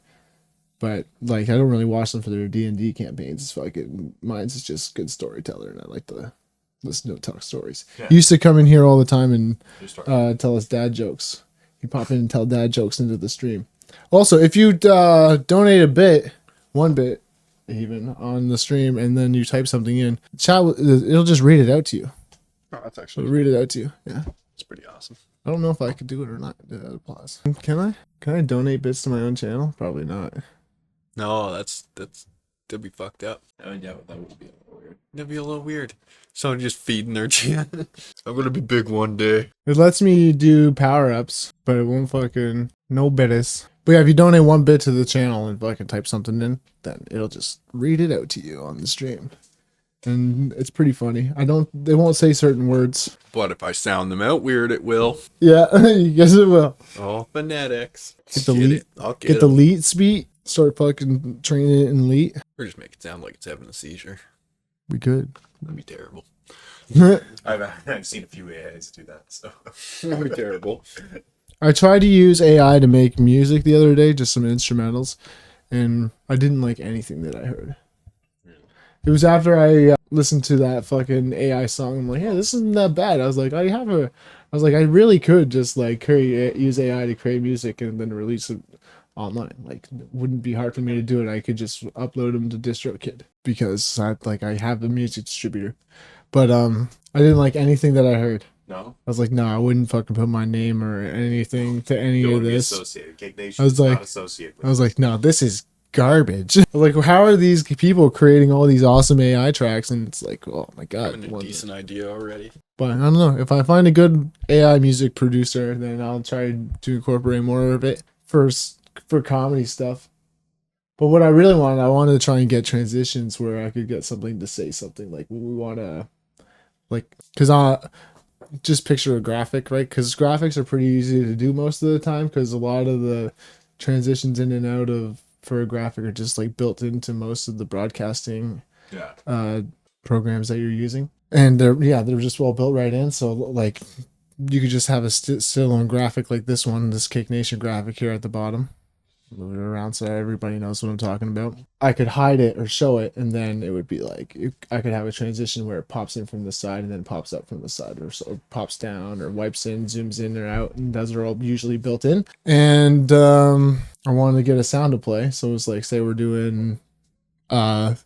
But like, I don't really watch them for their D&D campaigns. It's fucking mine's is just good storyteller, and I like to listen to him talk stories. Yeah. He used to come in here all the time and true story. tell us dad jokes. He'd pop in and tell dad jokes into the stream. Also, if you donate a bit, 1 bit even on the stream, and then you type something in, chat, it'll just read it out to you. Oh, that's It'll actually read it out to you. Yeah. it's pretty awesome. I don't know if I could do it or not. Applause. Can I? Can I donate bits to my own channel? Probably not. No, that'd be fucked up. Oh, yeah, that would be a little weird. That'd be a little weird. Someone just feeding their channel. I'm gonna be big one day. It lets me do power-ups, but it won't fucking no bits. But yeah, if you donate 1 bit to the channel and fucking type something in, then it'll just read it out to you on the stream. And it's pretty funny. They won't say certain words. But if I sound them out weird, it will. Yeah, yes it will. Oh, phonetics. Get the lead, I'll get the lead speed, start fucking training it in lead. Or just make it sound like it's having a seizure. We could. That'd be terrible. I've seen a few AIs do that, so. That'd be terrible. I tried to use AI to make music the other day, just some instrumentals, and I didn't like anything that I heard. It was after I listened to that fucking AI song. I'm like, hey, this isn't that bad. I was like, I really could just like use AI to create music and then release it online. Like, it wouldn't be hard for me to do it. I could just upload them to DistroKid because I have a music distributor. But I didn't like anything that I heard. No? I was like, no, I wouldn't fucking put my name or anything to any You of wouldn't be this. associated. Cake Nation I was is like- not associated with I was like, no, this is garbage. I was like, how are these people creating all these awesome AI tracks? And it's like, oh my god. Having a decent idea already. But I don't know. If I find a good AI music producer, then I'll try to incorporate more of it for comedy stuff. But what I really wanted, I wanted to try and get transitions where I could get something to say something like we want to, like, because I just picture a graphic, right? Because graphics are pretty easy to do most of the time because a lot of the transitions in and out of for a graphic are just like built into most of the broadcasting programs that you're using, and they're just well built right in. So like you could just have a still on graphic like this one, this Cake Nation graphic here at the bottom. Move it around so everybody knows what I'm talking about. I could hide it or show it, and then it would be like I could have a transition where it pops in from the side and then pops up from the side, or so pops down or wipes in, zooms in or out, and those are all usually built in. And I wanted to get a sound to play, so it was like, say we're doing 3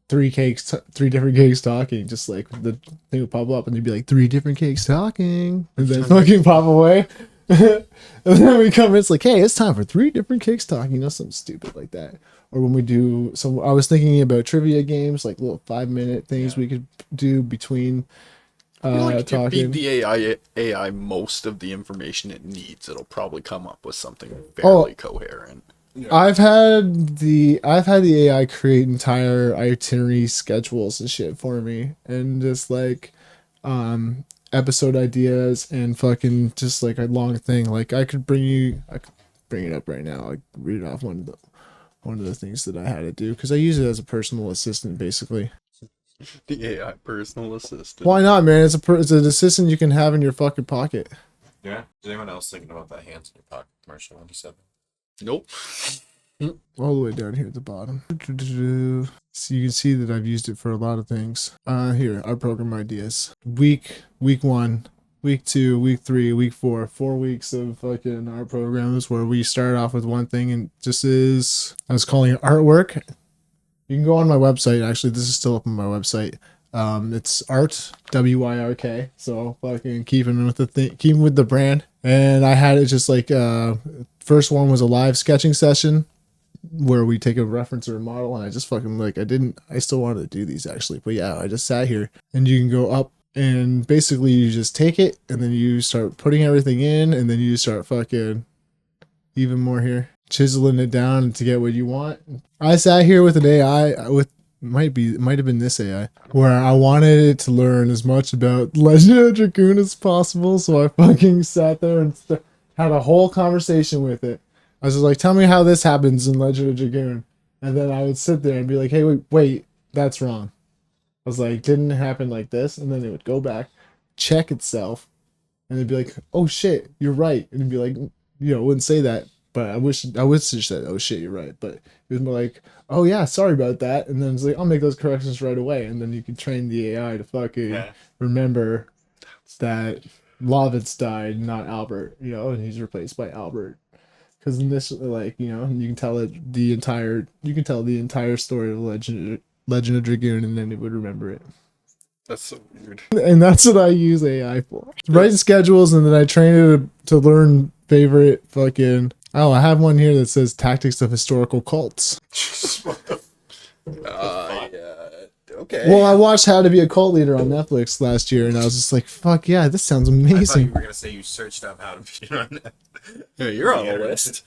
different cakes talking, just like the thing would pop up and they'd be like 3 different cakes talking, and then fucking pop away. And then we come in, it's like, hey, it's time for 3 different cakes talking, something stupid like that. Or when we do, so I was thinking about trivia games, like little 5-minute things we could do between If you talking. feed the AI most of the information it needs, it'll probably come up with something fairly coherent. I've had the AI create entire itinerary schedules and shit for me, and just like episode ideas and fucking just like a long thing. Like I could bring it up right now. Like read off one of the things that I had to do because I use it as a personal assistant basically. The AI personal assistant. Why not, man? It's an assistant you can have in your fucking pocket. Yeah. Is anyone else thinking about that hands in your pocket commercial when you said that? Nope. All the way down here at the bottom. So you can see that I've used it for a lot of things. Here, our program ideas. Week 1, week 2, week 3, week 4. 4 weeks of fucking our programs where we start off with one thing and just I was calling it artwork. You can go on my website. Actually, this is still up on my website. It's art, WYRK. So fucking keeping with the brand. And I had it just like first one was a live sketching session where we take a reference or a model, and I just fucking I still wanted to do these actually, but yeah, I just sat here, and you can go up and basically you just take it and then you start putting everything in, and then you start fucking even more here. chiseling it down to get what you want. I sat here with an AI with might have been this AI where I wanted it to learn as much about Legend of Dragoon as possible. So I fucking sat there and had a whole conversation with it. I was just like, tell me how this happens in Legend of Dragoon. And then I would sit there and be like, hey, wait, that's wrong. I was like, didn't it happen like this? And then it would go back, check itself, and it'd be like, oh shit, you're right. And it'd be like, it wouldn't say that. But I wish have said, oh shit, you're right. But it was more like, oh yeah, sorry about that. And then it's like, I'll make those corrections right away. And then you can train the AI to fucking remember that Lovitz died, not Albert, and he's replaced by Albert. Because in this, like, you can tell the entire story of Legend of Dragoon, and then it would remember it. That's so weird. And that's what I use AI for. Writing schedules, and then I train it to learn favorite fucking... Oh, I have one here that says Tactics of Historical Cults. Okay. Well, I watched How to Be a Cult Leader on Netflix last year, and I was just like, fuck yeah, this sounds amazing. I thought you were going to say you searched up How to Be on Netflix. Yeah, you're on the list.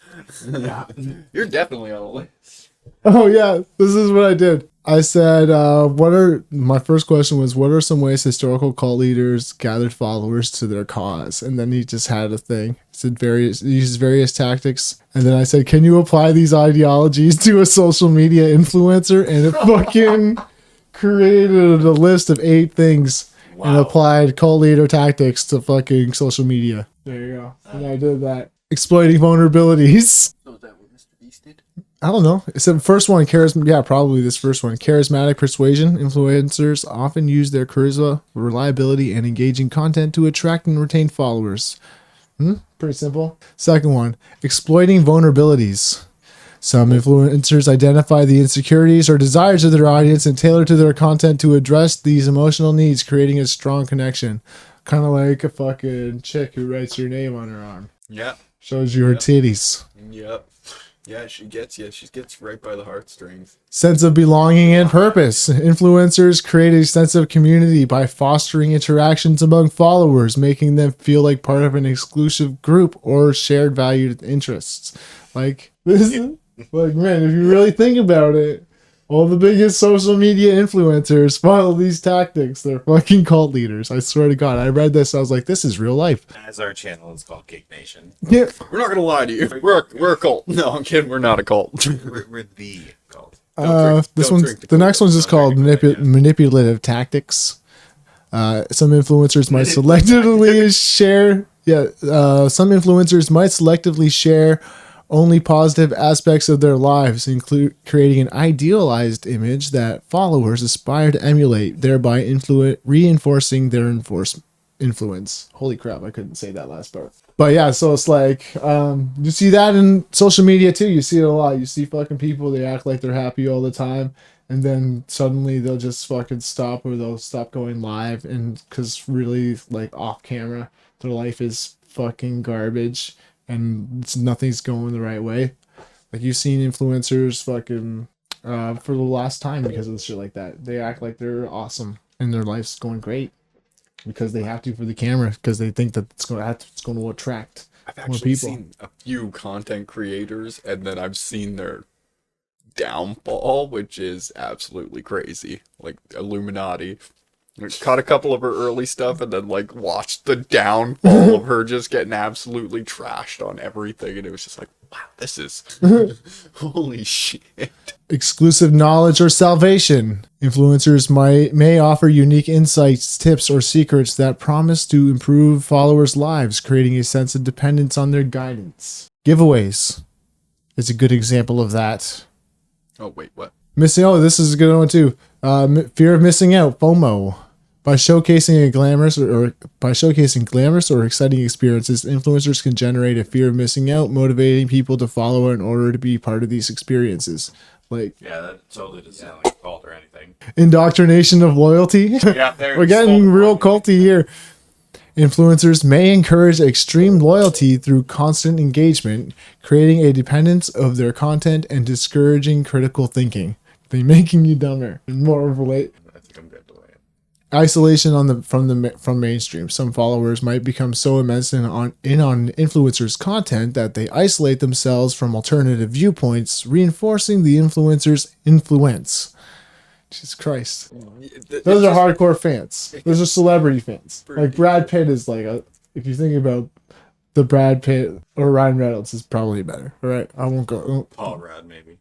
You're definitely on the list. Oh yeah, this is what I did. I said, my first question was, what are some ways historical cult leaders gathered followers to their cause? And then he just had a thing. He uses various tactics. And then I said, can you apply these ideologies to a social media influencer? And it fucking created a list of 8 things and applied cult leader tactics to fucking social media. There you go. And I did that. Exploiting vulnerabilities. So is that what Mr. Beast did? I don't know. It's the first one, probably this first one. Charismatic persuasion. Influencers often use their charisma, reliability, and engaging content to attract and retain followers. Pretty simple. Second one, exploiting vulnerabilities. Some influencers identify the insecurities or desires of their audience and tailor to their content to address these emotional needs, creating a strong connection. Kind of like a fucking chick who writes your name on her arm. Yeah. Shows you her titties. Yep. Yeah, she gets right by the heartstrings. Sense of belonging and purpose. Influencers create a sense of community by fostering interactions among followers, making them feel like part of an exclusive group or shared valued interests. Like, this is, like, man, if you really think about it, all the biggest social media influencers follow these tactics. They're fucking cult leaders. I swear to God. I read this. I was like, this is real life. As our channel is called Cake Nation. Yeah. We're not going to lie to you. We're a cult. No, I'm kidding. We're not a cult. We're the cult. The next one's just called manipulative tactics. Some influencers might selectively share. Some influencers might selectively share only positive aspects of their lives, include creating an idealized image that followers aspire to emulate, thereby reinforcing their influence. Holy crap, I couldn't say that last part. But yeah, so it's like, you see that in social media too. You see it a lot. You see fucking people, they act like they're happy all the time, and then suddenly they'll just fucking stop, or they'll stop going live, and because really, like, off camera, their life is fucking garbage. And nothing's going the right way. Like, you've seen influencers fucking for the last time because of shit like that. They act like they're awesome and their life's going great because they have to for the camera, because they think that it's going to attract more people. I've seen a few content creators, and then I've seen their downfall, which is absolutely crazy. Like Illuminati. Caught a couple of her early stuff, and then like watched the downfall of her just getting absolutely trashed on everything, and it was just like, wow, this is holy shit. Exclusive knowledge or salvation. Influencers may offer unique insights, tips, or secrets that promise to improve followers' lives, creating a sense of dependence on their guidance. Giveaways is a good example of that. Oh wait, what? This is a good one too. Fear of missing out, FOMO. By showcasing glamorous or exciting experiences, influencers can generate a fear of missing out, motivating people to follow in order to be part of these experiences. Like, yeah, that totally doesn't sound like a cult or anything. Indoctrination of loyalty. Yeah, we're getting real culty here. Influencers may encourage extreme loyalty through constant engagement, creating a dependence of their content and discouraging critical thinking. They're making you dumber and more relate. I think I'm good to wait. Isolation from mainstream. Some followers might become so immersed in on influencers' content that they isolate themselves from alternative viewpoints, reinforcing the influencer's influence. Jesus Christ. Those are hardcore fans. Those are celebrity fans. Like Brad Pitt is like if you think about the Brad Pitt or Ryan Reynolds is probably better. All right, I won't go. Paul Rudd, maybe.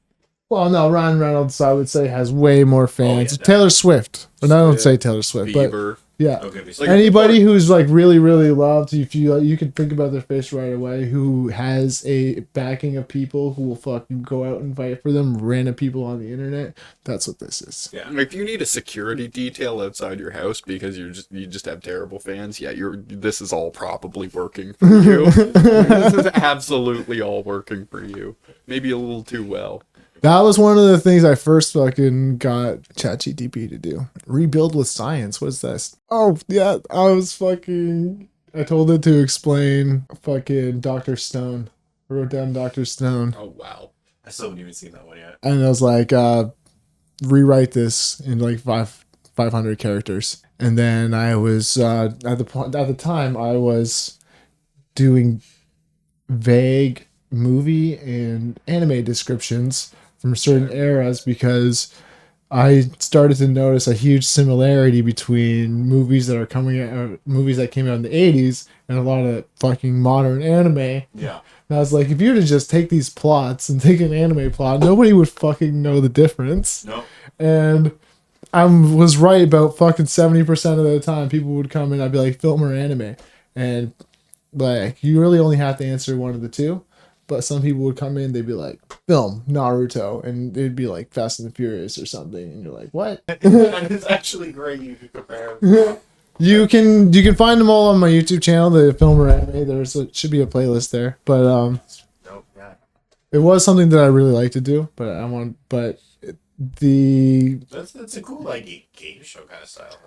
Well, no, Ryan Reynolds I would say has way more fans. yeah, Taylor Swift, and I don't say Taylor Swift, Bieber. but yeah. Okay, Like, Anybody who's like really, really loved, if you can think about their face right away, who has a backing of people who will fucking go out and fight for them, random people on the internet. That's what this is. Yeah. If you need a security detail outside your house because you just have terrible fans, yeah, this is all probably working for you. This is absolutely all working for you. Maybe a little too well. That was one of the things I first fucking got ChatGPT to do. Rebuild with science. What's this? Oh, yeah. I told it to explain fucking Dr. Stone. I wrote down Dr. Stone. Oh wow. I still haven't even seen that one yet. And I was like, rewrite this in like 500 characters. And then I was, at the time, I was doing vague movie and anime descriptions from certain eras because I started to notice a huge similarity between movies that came out in the 80s and a lot of fucking modern anime. Yeah. And I was like, if you were to just take these plots and take an anime plot, nobody would fucking know the difference. No. And I was right about fucking 70% of the time. People would come in, I'd be like, film or anime. And like, you really only have to answer one of the two. But some people would come in, they'd be like, film, Naruto, and it'd be like Fast and the Furious or something, and you're like, what? That is actually great you could compare. You can find them all on my YouTube channel, the film or anime. Should be a playlist there. But Nope, yeah. it was something that I really like to do, but That's a cool like game show kind of style.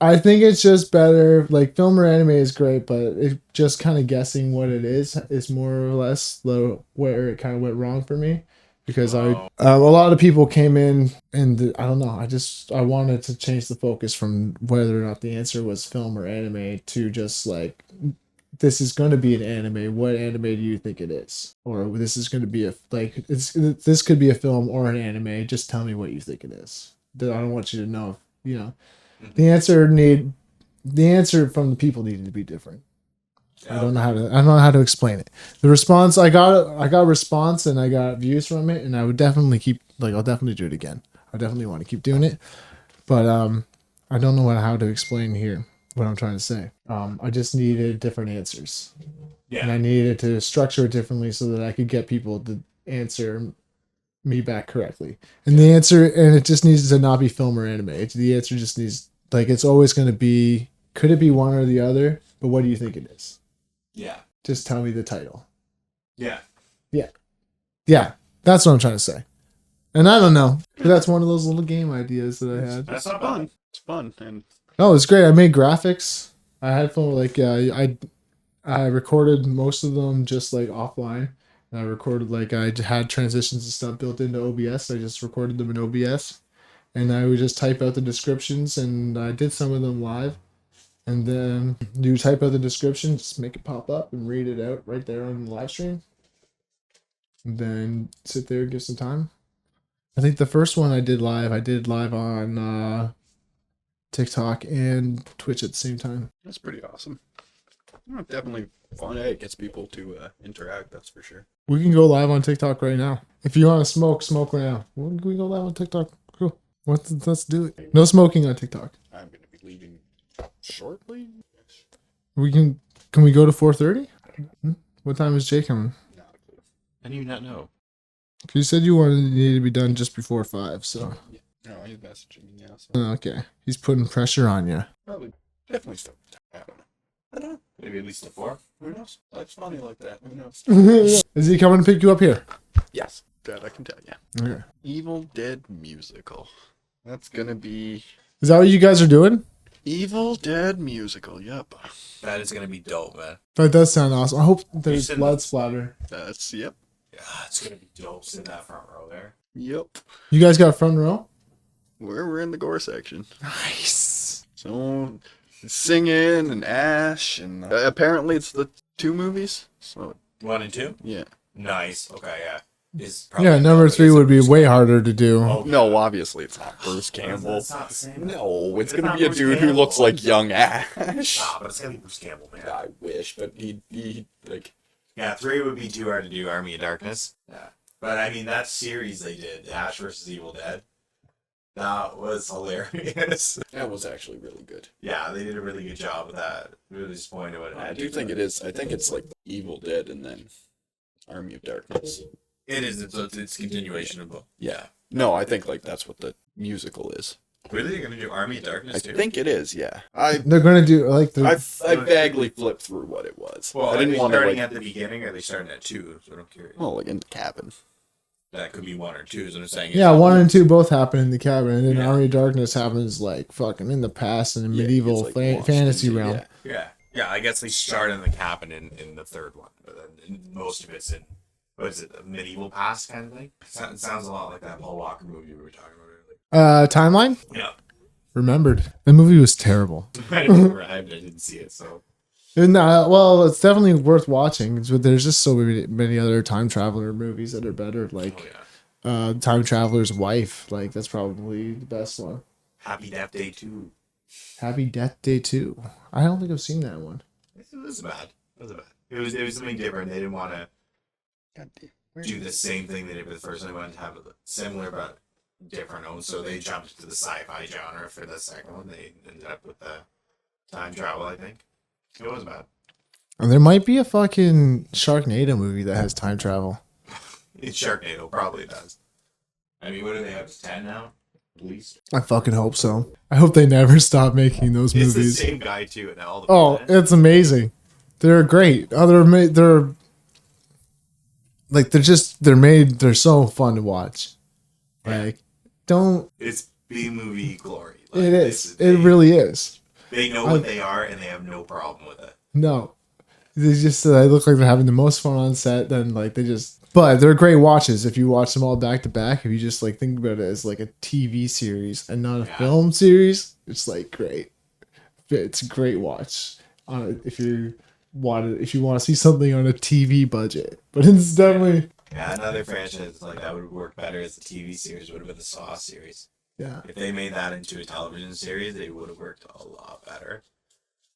I think it's just better. Like film or anime is great, but it just kind of guessing what it is more or less where it kind of went wrong for me, because a lot of people came in and I don't know. I wanted to change the focus from whether or not the answer was film or anime to just like, this is going to be an anime. What anime do you think it is? Or this is going to be this could be a film or an anime. Just tell me what you think it is. I don't want you to know. The answer from the people needed to be different. I don't know how to explain it. The response I got response and I got views from it, and I would definitely I'll definitely do it again. I definitely want to keep doing it, but I don't know how to explain here what I'm trying to say. I just needed different answers, and I needed to structure it differently so that I could get people to answer me back correctly. And it just needs to not be film or anime. The answer just needs, like, it's always going to be, could it be one or the other? But what do you think it is? Yeah. Just tell me the title. Yeah. Yeah. That's what I'm trying to say. And I don't know. But that's one of those little game ideas that I had. That's not Fun. It's fun. And Oh, it's great. I made graphics. I had fun with I recorded most of them just like offline. I recorded I had transitions and stuff built into OBS. I just recorded them in OBS, and I would just type out the descriptions, and I did some of them live. And then you type out the description, just make it pop up and read it out right there on the live stream. And then sit there and give some time. I think the first one I did live on TikTok and Twitch at the same time. that's pretty awesome. Definitely fun. It gets people to interact, that's for sure. We can go live on TikTok right now. If you want to smoke right now. We go live on TikTok. Cool. Let's do it. No smoking on TikTok. I'm going to be leaving shortly. Can we go to 4:30? What time is Jay coming? I do not know. You said you needed to be done just before 5, so. No, he's messaging me now. So. Okay. He's putting pressure on you. Probably, definitely still. I don't know. Maybe at least the 4. Who knows? Life's funny like that. Who knows? Is he coming to pick you up here? Yes, that I can tell you. Okay. Evil Dead musical. That's gonna be Is that what you guys are doing? Evil Dead musical. Yep. That is gonna be dope, man. That does sound awesome. I hope there's said blood that- splatter. That's yep. Yeah, it's gonna be dope. Sit in that front row there. Yep. You guys got front row? We're in the gore section. Nice. So singing and Ash and apparently it's the 2 movies. So 1 and 2. yeah. Nice. Okay. Yeah. Yeah, number 3 would be way harder to do. Oh, No, obviously it's not Bruce Campbell. It's not the same. No, it's It's gonna not be a Bruce dude who Campbell. looks like young Ash. Nah, but it's gonna be Bruce Campbell, man. I wish, but he like. Yeah, 3 would be too hard to do. Army of Darkness. Yeah, but I mean that series they did, Ash versus Evil Dead. That was hilarious. That was actually really good. Yeah, they did a really good job with that. Really disappointed with it. I do think it is. I think it's like Evil Dead and then Army of Darkness. It is. It's a continuation of both. Yeah. No, I think like that's what the musical is. Really, they're gonna do Army of Darkness I too? think it is. Yeah. They're gonna do like the. I vaguely flipped through what it was. Well, I didn't want to starting like. at the beginning, or are they starting at 2? So I'm curious. Well, like in the cabin. That could be 1 or 2. Is what I'm saying. Yeah, 1 and 2 both happen in the cabin, and then Yeah. Army of Darkness happens like fucking in the past in a Yeah, medieval it's, like, launched fantasy into- realm. yeah. Yeah. I guess they start in the cabin in the 3rd one, but then most of it's in what is it, a medieval past kind of thing. It sounds a lot like that Paul Walker movie we were talking about earlier. Timeline Yeah. remembered. The movie was terrible. I didn't see it, so Well, it's definitely worth watching. But there's just so many other time traveler movies that are better. Like Time Traveler's Wife. Like that's probably the best one. Happy Death Day 2. Happy Death Day 2. I don't think I've seen that one. It was bad. It was something different. They didn't want to do the same thing they did with the first one. They wanted to have a similar but different own. So they jumped to the sci-fi genre for the second one. They ended up with the time travel, I think. It was bad. And there might be a fucking Sharknado movie that has time travel. It's Sharknado, probably does. I mean, what do they have to 10 now? At least. I fucking hope so. I hope they never stop making those It's the movies. same guy too, and all the Oh, it's amazing. They're great. They're like they're so fun to watch. Like don't it's B movie glory. Like, it is. It really is. They know what they are, and they have no problem with it. No. They just they look like they're having the most fun on set, then like but they're great watches if you watch them all back to back. If you just like think about it as like a TV series and not a film series, it's like great. It's a great watch if you want to see something on a TV budget. But it's definitely Another franchise like that would work better as a TV series would have been the Saw series. yeah. If they made that into a television series, it would have worked a lot better.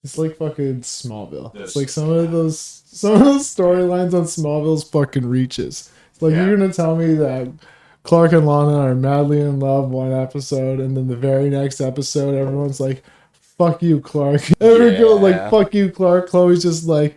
It's like fucking Smallville. Yes. It's like some of those storylines on Smallville's fucking reaches. It's like you're gonna tell me that Clark and Lana are madly in love one episode, and then the very next episode, everyone's like, "Fuck you, Clark." Every girl like, "Fuck you, Clark." Chloe's just like,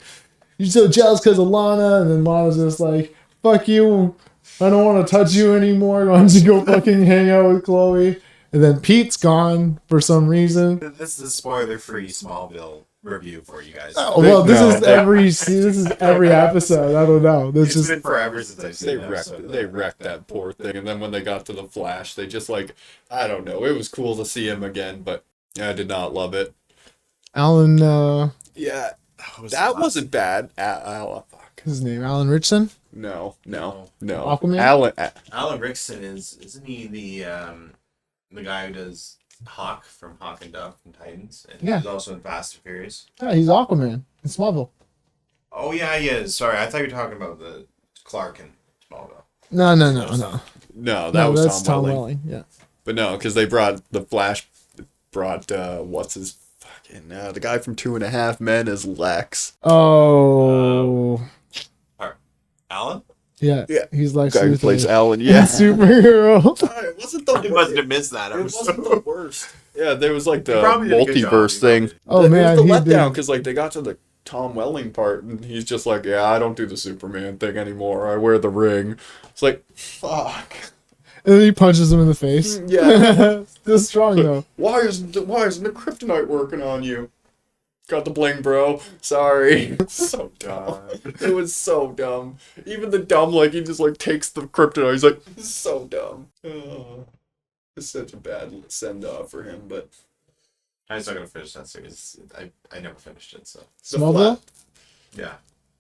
"You're so jealous because of Lana," and then Lana's just like, "Fuck you. I don't want to touch you anymore. Why don't you go fucking hang out with Chloe?" And then Pete's gone for some reason. This is a spoiler-free Smallville review for you guys. Oh, well, this is every episode. I don't know. It's been forever since I've seen They wrecked that poor thing, and then when they got to the Flash, they just like I don't know. It was cool to see him again, but I did not love it. Alan, Yeah, that wasn't bad. Fuck. his name Alan Richson. No. Aquaman? Alan Rickson isn't he the guy who does Hawk from Hawk and Dove from Titans? And Yeah. he's also in Fast and Furious. Yeah, he's Aquaman in Smallville. Oh yeah, he is. Sorry, I thought you were talking about the Clark in Smallville. No. No, that was that's Tom Welling. Yeah. But no, because they brought the Flash. Brought what's his fucking the guy from 2.5 Men as Lex. Oh. Alan? Yeah. Yeah. He's like Guy who plays Luthor. Alan. Yeah. Superhero. It wasn't the I must have missed that. It wasn't the worst. Yeah, there was like the probably did a good job. multiverse thing. Oh, man, it was he the did. letdown because like they got to the Tom Welling part and he's just like, yeah, I don't do the Superman thing anymore. I wear the ring. It's like, fuck. And then he punches him in the face. Yeah. Still strong though. Why isn't the kryptonite working on you? Got the bling, bro. Sorry. So dumb. It was so dumb. Even the dumb, like, he just, like, takes the kryptonite. He's like, this is so dumb. Oh, it's such a bad send-off for him, but... I'm still gonna finish that series. I never finished it, so. Smallville? Yeah.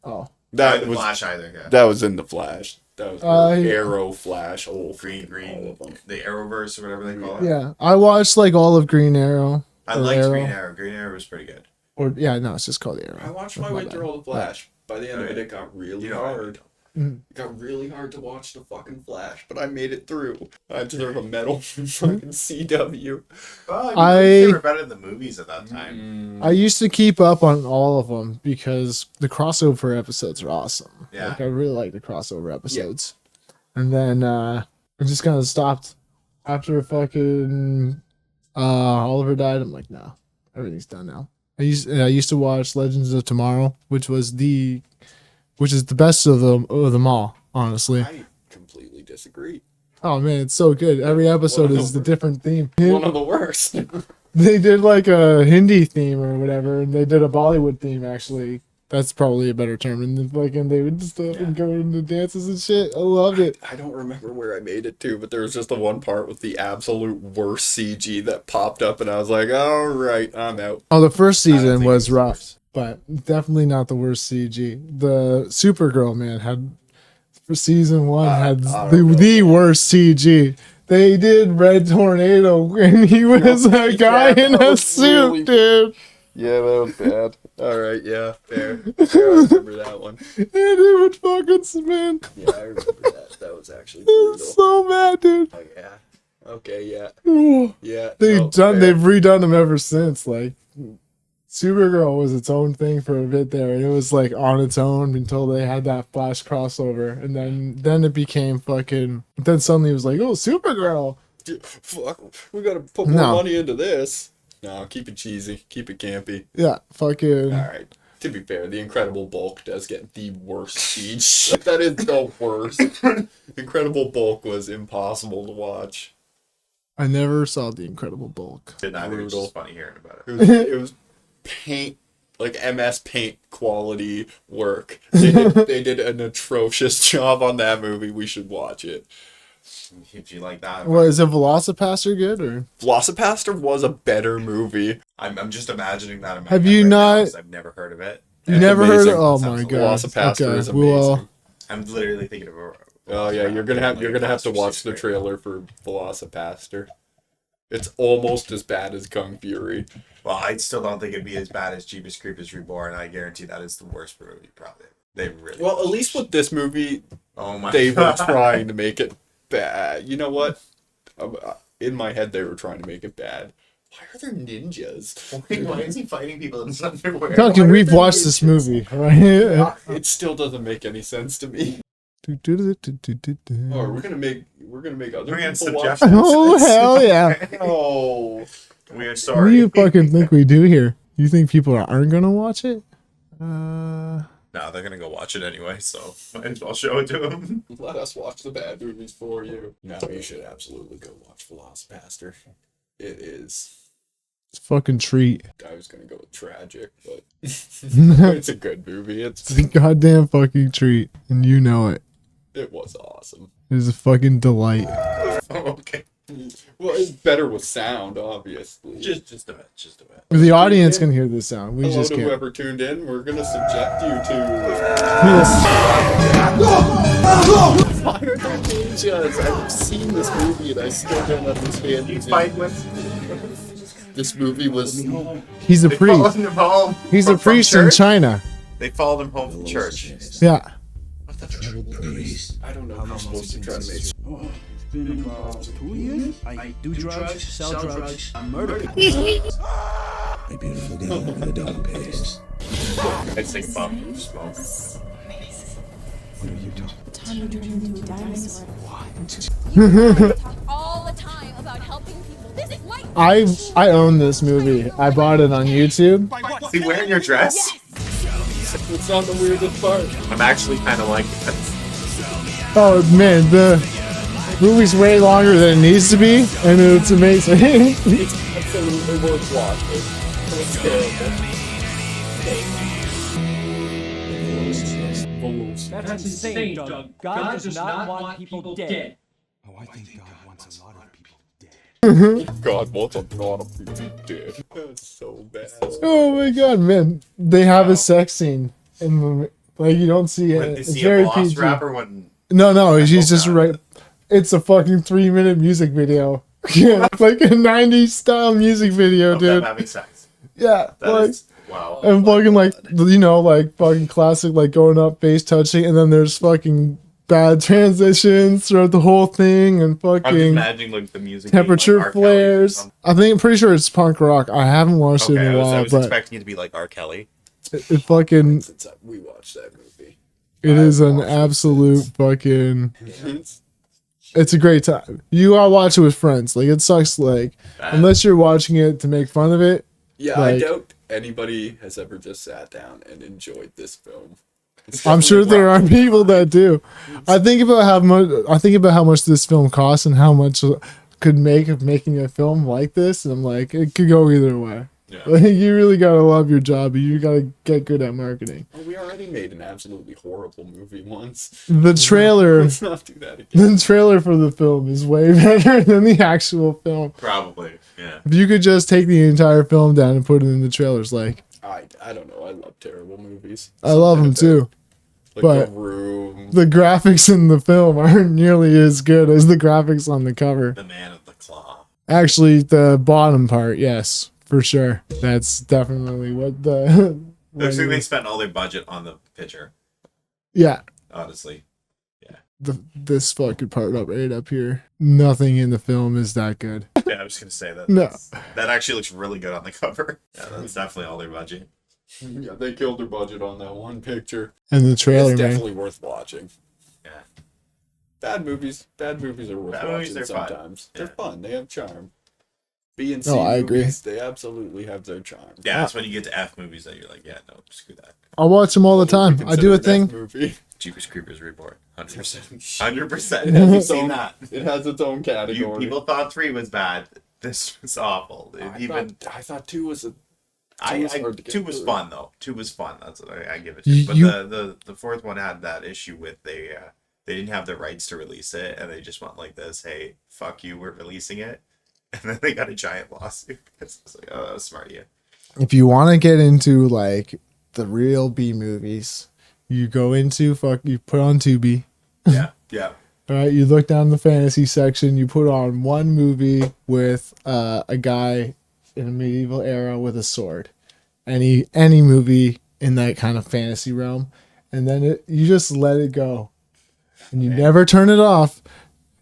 Oh. That The was Flash either, yeah. that was in the Flash. That was Arrow, Flash, Green, all of them. the Arrowverse or whatever they call it. Yeah. I watched like all of Green Arrow. I Or liked Arrow. Green Arrow. Green Arrow was pretty good. Or yeah, no, it's just called Arrow. I watched That's my way bad. through all the Flash. By the end of it, it got really You know what I mean, hard. though. It got really hard to watch the fucking Flash, but I made it through. I deserve a medal from fucking CW. Well, I mean, they were better than the movies at that time. I used to keep up on all of them because the crossover episodes are awesome. Yeah. Like, I really like the crossover episodes. And then I just kind of stopped after fucking Oliver died. I'm like, no, everything's done now. I used to watch Legends of Tomorrow, which is the best of them all, honestly. I completely disagree. Oh man, it's so good. Every episode One of is the a different theme. One of the worst. They did like a Hindi theme or whatever, and they did a Bollywood theme actually. That's probably a better term. And then fucking they would just and go into dances and shit. I loved it. I don't remember where I made it to, but there was just the one part with the absolute worst CG that popped up, and I was like, all right, I'm out. Oh, the first season think was it's rough, worse. but definitely not the worst CG. The Supergirl man had for season one had the worst CG. They did Red Tornado, and he was a guy in that a was suit, really- dude. Yeah, that was bad. All right, yeah, fair. I remember that one. And he would fucking spin. Yeah, I remember that. That was actually It brutal. was so bad, dude. Oh, yeah. Okay, yeah. Ooh. Yeah. They've no, done. fair. They've redone them ever since. Like Supergirl was its own thing for a bit there, and it was like on its own until they had that Flash crossover, and then it became fucking. Then suddenly it was like, oh, Supergirl. Fuck, we gotta put more No. money into this. No, keep it cheesy. Keep it campy. Yeah, fucking. All right. To be fair, the Incredible Bulk does get the worst siege. That is the worst. Incredible Bulk was impossible to watch. I never saw the Incredible Bulk. Didn't either. It was Brutal. just funny hearing about it. It was paint, like MS Paint quality work. They did an atrocious job on that movie. We should watch it. If you like that, What is it? Velocipaster good or? Velocipaster was a better movie. I'm just imagining that. In my Have head you right now, not- 'cause I've never heard of it. You never heard amazing. of? Oh Sounds my god. Velocipaster is amazing. Well, I'm literally thinking of. Oh yeah, you're gonna have to watch the trailer for Velocipaster. It's almost as bad as Kung Fury. Well, I still don't think it'd be as bad as Jeepers Creepers Reborn. I guarantee that is the worst movie, probably. They really. Well, at least with this movie, Oh my. they were God. trying to make it bad. You know what? In my head, they were trying to make it bad. Why are there ninjas? Why is he fighting people in his underwear? Duncan, we've watched this movie, right? It still doesn't make any sense to me. Oh, we're gonna make other We're gonna people watch. subject them. Oh hell yeah! Oh, We are What do sorry. you fucking think we do here? You think people aren't gonna watch it? No, they're gonna go watch it anyway, so might as well show it to them. let us watch the bad movies for you. No, you should absolutely go watch Velocipaster. It is. It's a fucking treat. I was gonna go with tragic, but it's a good movie. It's a goddamn fucking treat, and you know it. It was awesome. It is a fucking delight. Oh, okay. Well, it's better with sound, obviously. Just a bit. The audience can hear this sound. We Hello just to can't. whoever tuned in. We're gonna subject you to. Why are there ninjas? I've seen this movie and I still don't understand. these ninjas. This movie was. He's a They followed priest. him home. He's a from priest in church. China. They followed him home from church. Yeah. I don't know how I'm supposed to try to make. It's been about 2 years. I do drugs, sell drugs, murder people. My beautiful girl with the dog paste. I'd say bum smoke. Time you turned into a dinosaur. You talk all the time about helping people. This is white. I own this movie. I bought it on YouTube. Is he wearing your dress? It's not the weirdest part. I'm actually kind of like it. Oh man, the movie's way longer than it needs to be, and it's amazing. It's absolutely worth watching. It's terrible. That's insane, Doug. God does not want people dead. Oh, I think God wants a lot of people dead. God wants a lot of people dead. That's so bad. Oh my god, man! They have a sex scene, and like you don't see When it. they It's see a very Velociraptor PG. when No, she's just down. right. It's a fucking 3-minute music video Yeah, it's like a 90s style music video, Of them dude. having sex. Yeah, That like is wow. and fucking like like fucking classic like going up, face touching, and then there's fucking bad transitions throughout the whole thing, and I'm just fucking imagining like the music. being, temperature like, R. Kelly's or flares. something. I'm pretty sure it's punk rock. I haven't watched it Okay, in a I while, was but expecting it to be like R. Kelly. it fucking Since we watched that movie. it is I've an watched it absolute since. fucking. Yeah. It's a great time. You gotta watch it with friends. Like it sucks. Like unless you're watching it to make fun of it. Yeah, I Like- doubt anybody has ever just sat down and enjoyed this film. It's I'm sure definitely there are rough. people that do. I think about how much this film costs and how much could make of making a film like this, and I'm like, it could go either way. Yeah. Like, you really gotta love your job. You gotta get good at marketing. Well, we already made an absolutely horrible movie once. The trailer, Let's not do that again. the trailer for the film is way better than the actual film. Probably. Yeah. If you could just take the entire film down and put it in the trailers, like I don't know. I love terrible movies. I love them Something about, too. Like but- The Room. The graphics in the film aren't nearly as good as the graphics on the cover. The Man of the Claw. Actually, the bottom part, yes, for sure. That's definitely what the. Looks like they spent all their budget on the picture. Yeah, Honestly. this fucking part up right up here. Nothing in the film is that good. Yeah, I was gonna say that. No. That actually looks really good on the cover. Yeah, that's definitely all their budget. Yeah, they killed their budget on that one picture. And the trailer, It's man. definitely worth watching. Yeah. Bad movies are worth Bad movies, watching they're fun. sometimes. Yeah. They're fun. They have charm. B and C No, I agree. movies, they absolutely have their charm. Yeah, that's when you get to F movies that you're like, yeah, no, screw that. I watch them all the time. I do a thing. Movie. Jeepers Creepers Reborn. 100%. It 100%. has Have you its seen own- that? It has its own category. People thought 3 was bad. This was awful. I thought 2 was a. I, was hard to get 2 was through. fun though. 2 was fun. That's what I give it. You- To. But you- the fourth one had that issue with they didn't have the rights to release it, and they just went like this: "Hey, fuck you, we're releasing it," and then they got a giant lawsuit. It's like, oh, that was smart of you. If you want to get into like the real B movies, you go into you put on Tubi. Yeah, yeah. All right, you look down the fantasy section. You put on one movie with a guy in a medieval era with a sword. Any movie in that kind of fantasy realm, and then you just let it go, and you never turn it off.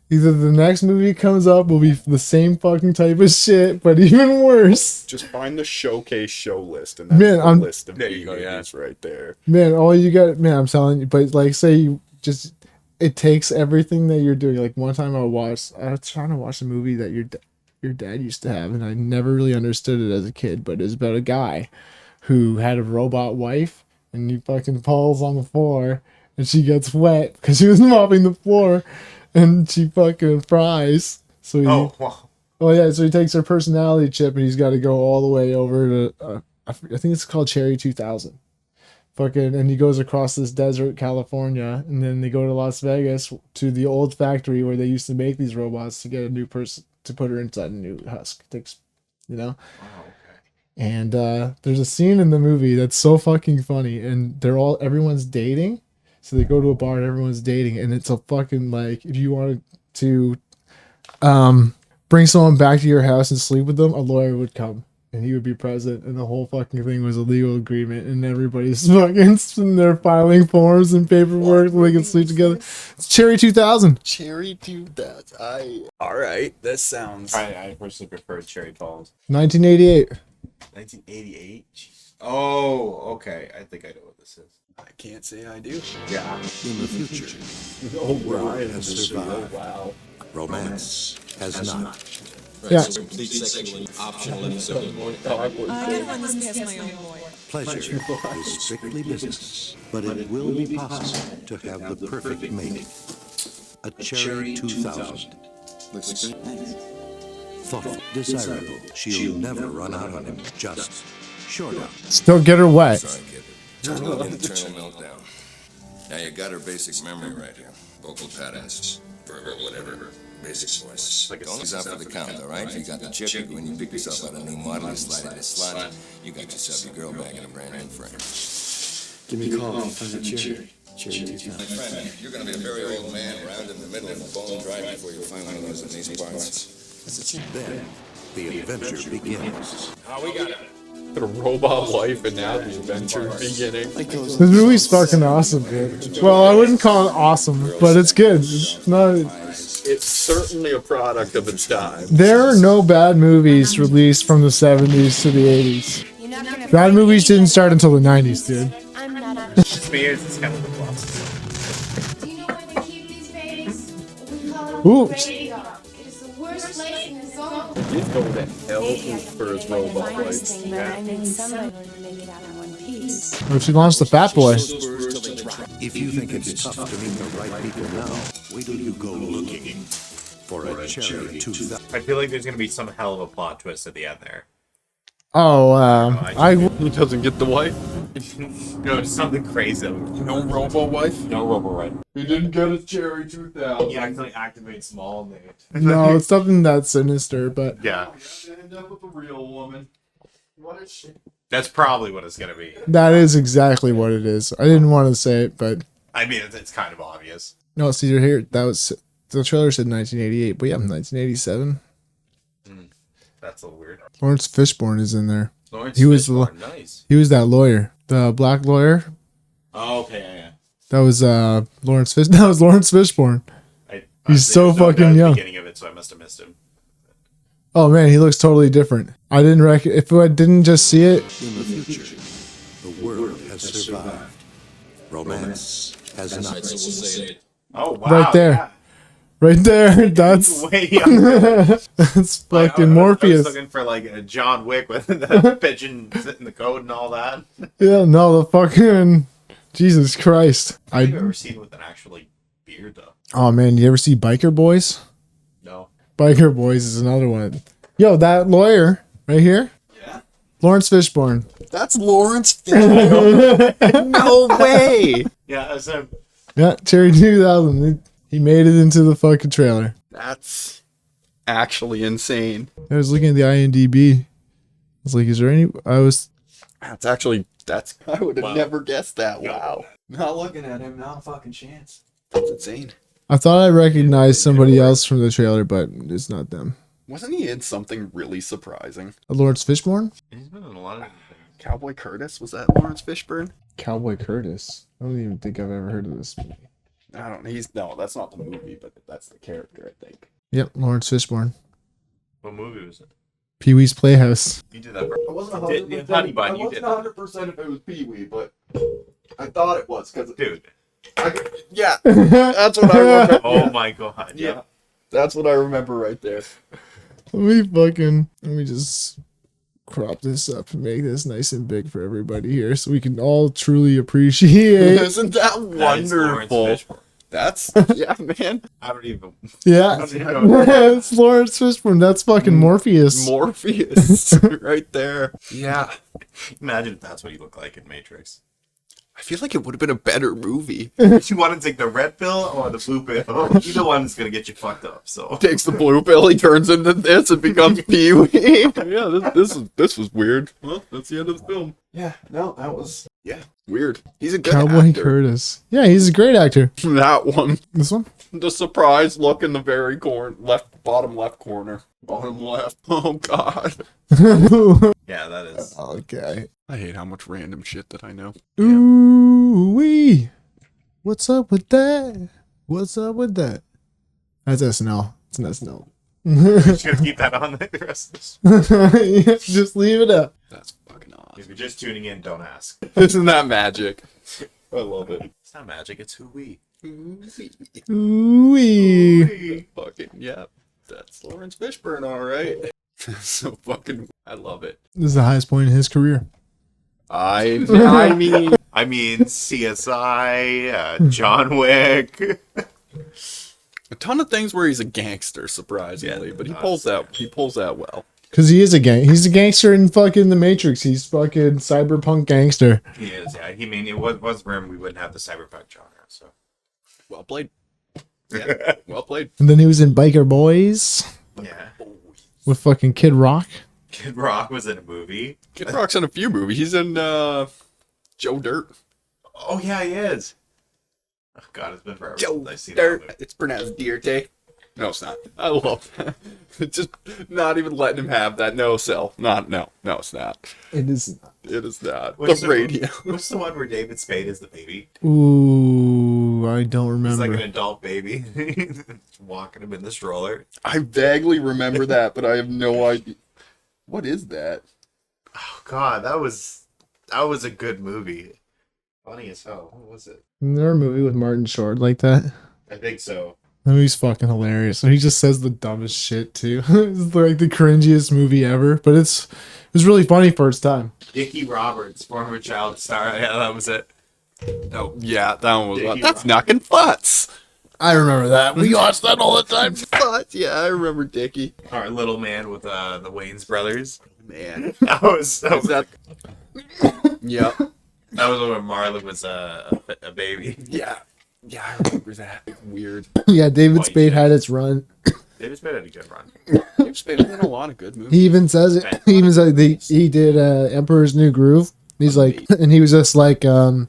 Either the next movie comes up will be the same fucking type of shit, but even worse. Just find the showcase show list, and that's Man, the I'm- list of There B you go, yeah. movies right there. Man, all you got, man, I'm telling you, but like, say you just, it takes everything that you're doing. Like one time I was trying to watch a movie that your dad used to have, and I never really understood it as a kid, but it's about a guy who had a robot wife, and he fucking falls on the floor, and she gets wet because she was mopping the floor, and she fucking fries. So he, Oh, wow. oh yeah, so he takes her personality chip, and he's got to go all the way over to, I think it's called Cherry 2000. Fucking, and he goes across this desert, California, and then they go to Las Vegas to the old factory where they used to make these robots to get a new person to put her inside a new husk. Takes, you know. Wow, okay. And there's a scene in the movie that's so fucking funny, and everyone's dating, so they go to a bar and everyone's dating, and it's a fucking like if you wanted to, bring someone back to your house and sleep with them, a lawyer would come. And he would be present, and the whole fucking thing was a legal agreement, and everybody's fucking sitting there filing forms and paperwork so they can sleep together. It's Cherry 2000. Cherry 2000. Alright, that sounds. I personally prefer Cherry Falls. 1988. 1988. Jeez. Oh, okay. I think I know what this is. I can't say I do. Yeah. In the future, Oh, Ryan has survived. wow. Romance has not. Yeah. Complete sexual optional episode. I can run this past my own lawyer. Pleasure is strictly business, but it will be possible to have the perfect mate. A Cherry 2000. Thoughtful, desirable, she'll never run out on him. Just short out. Still get her wet. Sorry, kid. Internal meltdown. Now you got her basic memory right here. Vocal patterns, verb, whatever. Basic voice. Don't lose out for the count, all right? You got the chip, you go and you pick yourself out a new model, you slide in the slot. You got yourself your girl back in a brand new frame. Give me a call if you find a cherry. Cherry My 2000. friend, you're gonna be a very old man, round in the middle of the bone dry before you find one of those in these parts. Then, the adventure begins. Got a robot wife, and now the adventure's beginning. This movie's fucking awesome, dude. Well, I wouldn't call it awesome, but it's good. It's not. It's certainly a product of its time. There are no bad movies released from the 70s to the 80s. Bad movies didn't start until the 90s, dude. Spears is kind of the boss. Do you know where they keep these babies? We call it Ooh. graveyard. It is the worst place in the zone. He's going to hell for his robot wife. Or if she launched the Fat Boy. If you think it's tough to meet the right people now, wait till you go looking for a cherry 2000. I feel like there's gonna be some hell of a plot twist at the end there. Oh, He doesn't get the wife. No, it's something crazy. No robo wife. No Robo Red. He didn't get his cherry 2000. He accidentally activates small nade. no, it's something that sinister, but Yeah, End up with a real woman. What is she? that's probably what it's gonna be. that is exactly what it is. I didn't want to say it, but I mean, it's kind of obvious. no, see, you're here. That was the trailer said 1988, but yeah, 1987. That's a little weird. Lawrence Fishburne is in there. Lawrence He was Fishburne, nice. He was that lawyer, the black lawyer. Oh, okay, yeah. That was Lawrence Fish. That was Lawrence Fishburne. I He's so there's no doubt fucking at the young. Beginning of it, so I must have missed him. Oh man, he looks totally different. I didn't if I didn't just see it. In the future, the world has survived. Romance has not. Oh wow! Right there. Yeah. Right there, that's Way younger. that's fucking I was Morpheus. looking for like a John Wick with the pigeon in the code and all that. Yeah, no, the fucking Jesus Christ. I've ever seen with an actually beard though. Oh man, you ever see Biker Boys? No. Biker Boys is another one. Yo, that lawyer right here. Yeah. Lawrence Fishburne. That's Lawrence Fishburne. No way. Yeah, so Yeah, Cherry 2000. He made it into the fucking trailer. That's actually insane. I was looking at the IMDb. I was like, is there any? I would have never guessed that. Wow. Not looking at him, not a fucking chance. That's insane. I thought I recognized somebody else from the trailer, but it's not them. Wasn't he in something really surprising? Lawrence Fishburne? he's been in a lot of Cowboy Curtis? Was that Lawrence Fishburne? Cowboy Curtis. I don't even think I've ever heard of this movie. No, that's not the movie, but that's the character, I think. Yep, Lawrence Fishburne. What movie was it? Pee Wee's Playhouse. You did that. I wasn't You did- Honey Bun, you did that. 100% if it was Pee Wee, but I thought it was, because Dude. yeah, that's what I remember. Oh my god. Yeah, that's what I remember right there. Let me just crop this up and make this nice and big for everybody here so we can all truly appreciate. Isn't that That is Lawrence wonderful? Fishburne. That's, yeah, man. I don't even. Yeah. It's Lawrence Fishburne. That's fucking Morpheus. Morpheus right there. Yeah. Imagine if that's what you look like in Matrix. I feel like it would have been a better movie. If you want to take the red pill or the blue pill, either one's gonna get you fucked up. So Takes the blue pill, he turns into this and becomes Pee Wee. Yeah, this was weird. Well, that's the end of the film. Yeah, no, that was. Yeah, weird. He's a good Cowboy actor. Curtis. Yeah, he's a great actor. That one. This one? The surprise look in the very bottom left corner. Bottom left. Oh god. yeah, that is. Okay. I hate how much random shit that I know. Ooh wee. What's up with that? What's up with that? That's SNL. It's an SNL. Just gonna keep that on the rest of this. Yeah, just leave it up. That's fucking awesome. If you're just tuning in, don't ask. Isn't that magic? I love it. It's not magic. It's who we. Ooh wee. Fucking yeah. That's Lawrence Fishburne, all right. So fucking, I love it. This is the highest point in his career. I mean, CSI, John Wick. a ton of things where he's a gangster, surprisingly, but he pulls that well. Cause he is a he's a gangster in fucking The Matrix. He's fucking cyberpunk gangster. He is, yeah. He mean it was for him we wouldn't have the cyberpunk genre. So Well played. Yeah, well played. And then he was in Biker Boys yeah, with fucking Kid Rock. Kid Rock was in a movie. Kid Rock's in a few movies. He's in Joe Dirt. Oh yeah, he is. Oh god, it's been forever Joe since I've seen Dirt. that movie. It's pronounced Dirt. No, it's not. I love that. Just not even letting him have that. No, Cell. No, it's not. It is. It is not. What's The radio. What's the one where David Spade is the baby? Ooh, I don't remember. He's like an adult baby. Walking him in the stroller. I vaguely remember that, but I have no idea. What is that? Oh God, that was a good movie. Funny as hell. What was it? Isn't there a movie with Martin Short like that? I think so. That movie's fucking hilarious. So he just says the dumbest shit too. It's like the cringiest movie ever, but it was really funny for its time. Dickie Roberts, former child star. Yeah, that was it. Oh, yeah, that one was. Dickie That's knocking butts. I remember that. We watched that all the time. But yeah, I remember Dickie. Our little man with the Wayans brothers. Man, That was that. Yeah, that was when Marlon was a baby. yeah, I remember that. Weird. Yeah, David White Spade shit. had its run. David Spade had a good run. You've been in a lot of good movies. He even says it. He even said he did Emperor's New Groove. He's like, and he was just like, you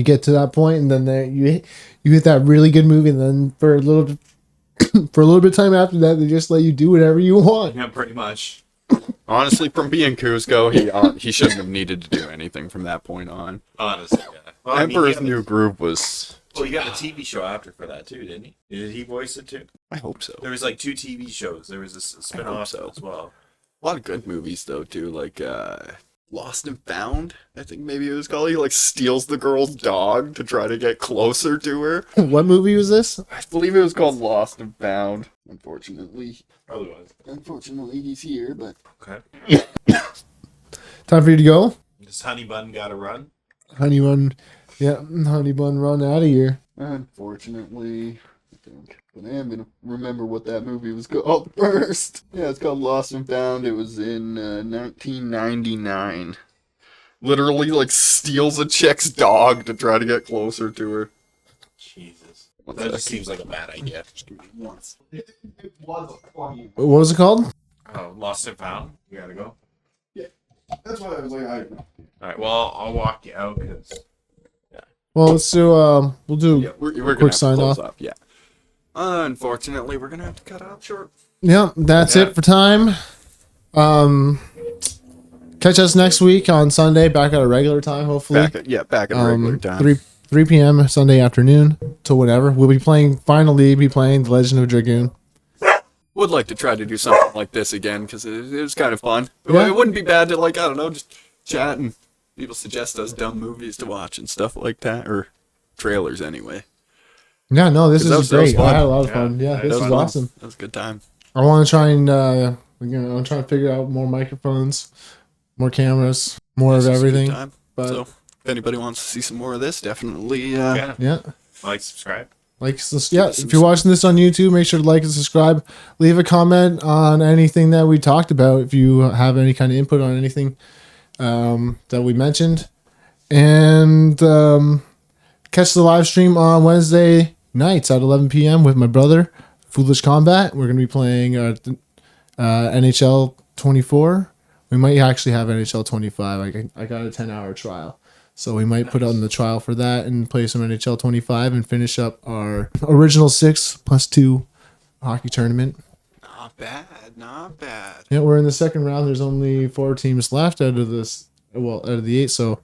get to that point, and then you hit that really good movie, and then for a little bit of time after that, they just let you do whatever you want. Yeah, pretty much. Honestly, from being Cusco, he shouldn't have needed to do anything from that point on. Honestly, yeah. Well, I mean, Emperor's he got New Groove was. Well, he got a TV show after for that too, didn't he? Did he voice it too? I hope so. There was like 2 TV shows. There was a spin-off so. as well. A lot of good movies though too, like Lost and Found. I think maybe it was called. He like steals the girl's dog to try to get closer to her. What movie was this? I believe it was called Lost and Found. Unfortunately, Probably was. he's here, but Okay. Time for you to go. Does Honey Bun got to run? Honeybun run out of here. unfortunately, I think. But I am gonna remember what that movie was called first. Yeah, it's called Lost and Found. It was in 1999. Literally, like, steals a chick's dog to try to get closer to her. Jesus. One That just sec. seems like a bad idea. What was it called? Oh, Lost and Found? You gotta go? That's why I was like, Alright, well, I'll walk you out because... Well, let's do. We'll do. yeah, we're quick gonna have to sign close off. off. Yeah. Unfortunately, we're gonna have to cut out short. Yeah, that's it for time. Catch us next week on Sunday, back at a regular time, hopefully. Back at regular time. 3 p.m. Sunday afternoon to whatever. We'll be playing The Legend of Dragoon. Would like to try to do something like this again because it was kind of fun. Yeah. It wouldn't be bad to, like, I don't know, just chat and people suggest us dumb movies to watch and stuff like that, or trailers anyway. Yeah, no, this 'Cause that is was- that was great. I fun. had a lot of fun. Yeah, that this was is fun. awesome. That was a good time. I want to try and I'm trying to figure out more microphones, more cameras, more This of was a good everything. time. But So if anybody wants to see some more of this, definitely Yeah. yeah. Like, subscribe. Like, if you're watching this on YouTube, make sure to like and subscribe. Leave a comment on anything that we talked about. If you have any kind of input on anything that we mentioned, and catch the live stream on Wednesday nights at 11 p.m. with my brother, Foolish Combat. We're gonna be playing NHL 24. We might actually have NHL 25. I got a 10-hour trial. So we might put on the trial for that and play some NHL 25 and finish up our original 6+2 hockey tournament. not bad, not bad. Yeah, we're in the second round. There's only 4 teams left out of the 8. So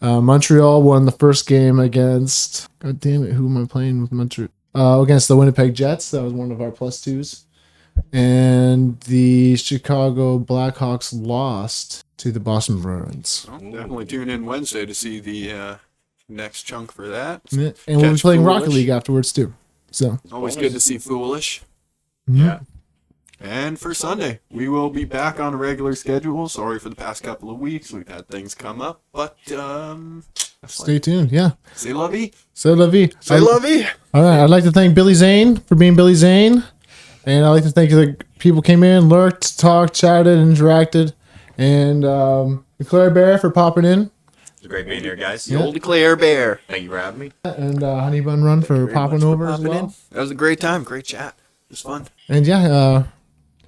Montreal won the first game against, god damn it, who am I playing with Montreal? Against the Winnipeg Jets. That was one of our +2s. And the Chicago Blackhawks lost to the Boston Bruins. Well, definitely tune in Wednesday to see the next chunk for that. Yeah, and we'll be Catch playing Foolish. Rocket League afterwards too. So Always good to see Foolish. Yeah. And for Sunday, we will be back on a regular schedule. Sorry for the past couple of weeks. We've had things come up, but stay tuned. Yeah. c'est la vie. C'est la vie. C'est la vie. All right. I'd like to thank Billy Zane for being Billy Zane. And I'd like to thank the people who came in, lurked, talked, chatted, interacted. And EclairBear for popping in. It's great being here, guys. The old EclairBear. Thank you for having me. And Hunnybunrun for popping over as well. That was a great time. Great chat. It was fun. And yeah,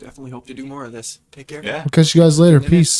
Definitely hope to do more of this. Take care. Yeah. we'll catch you guys later. Peace.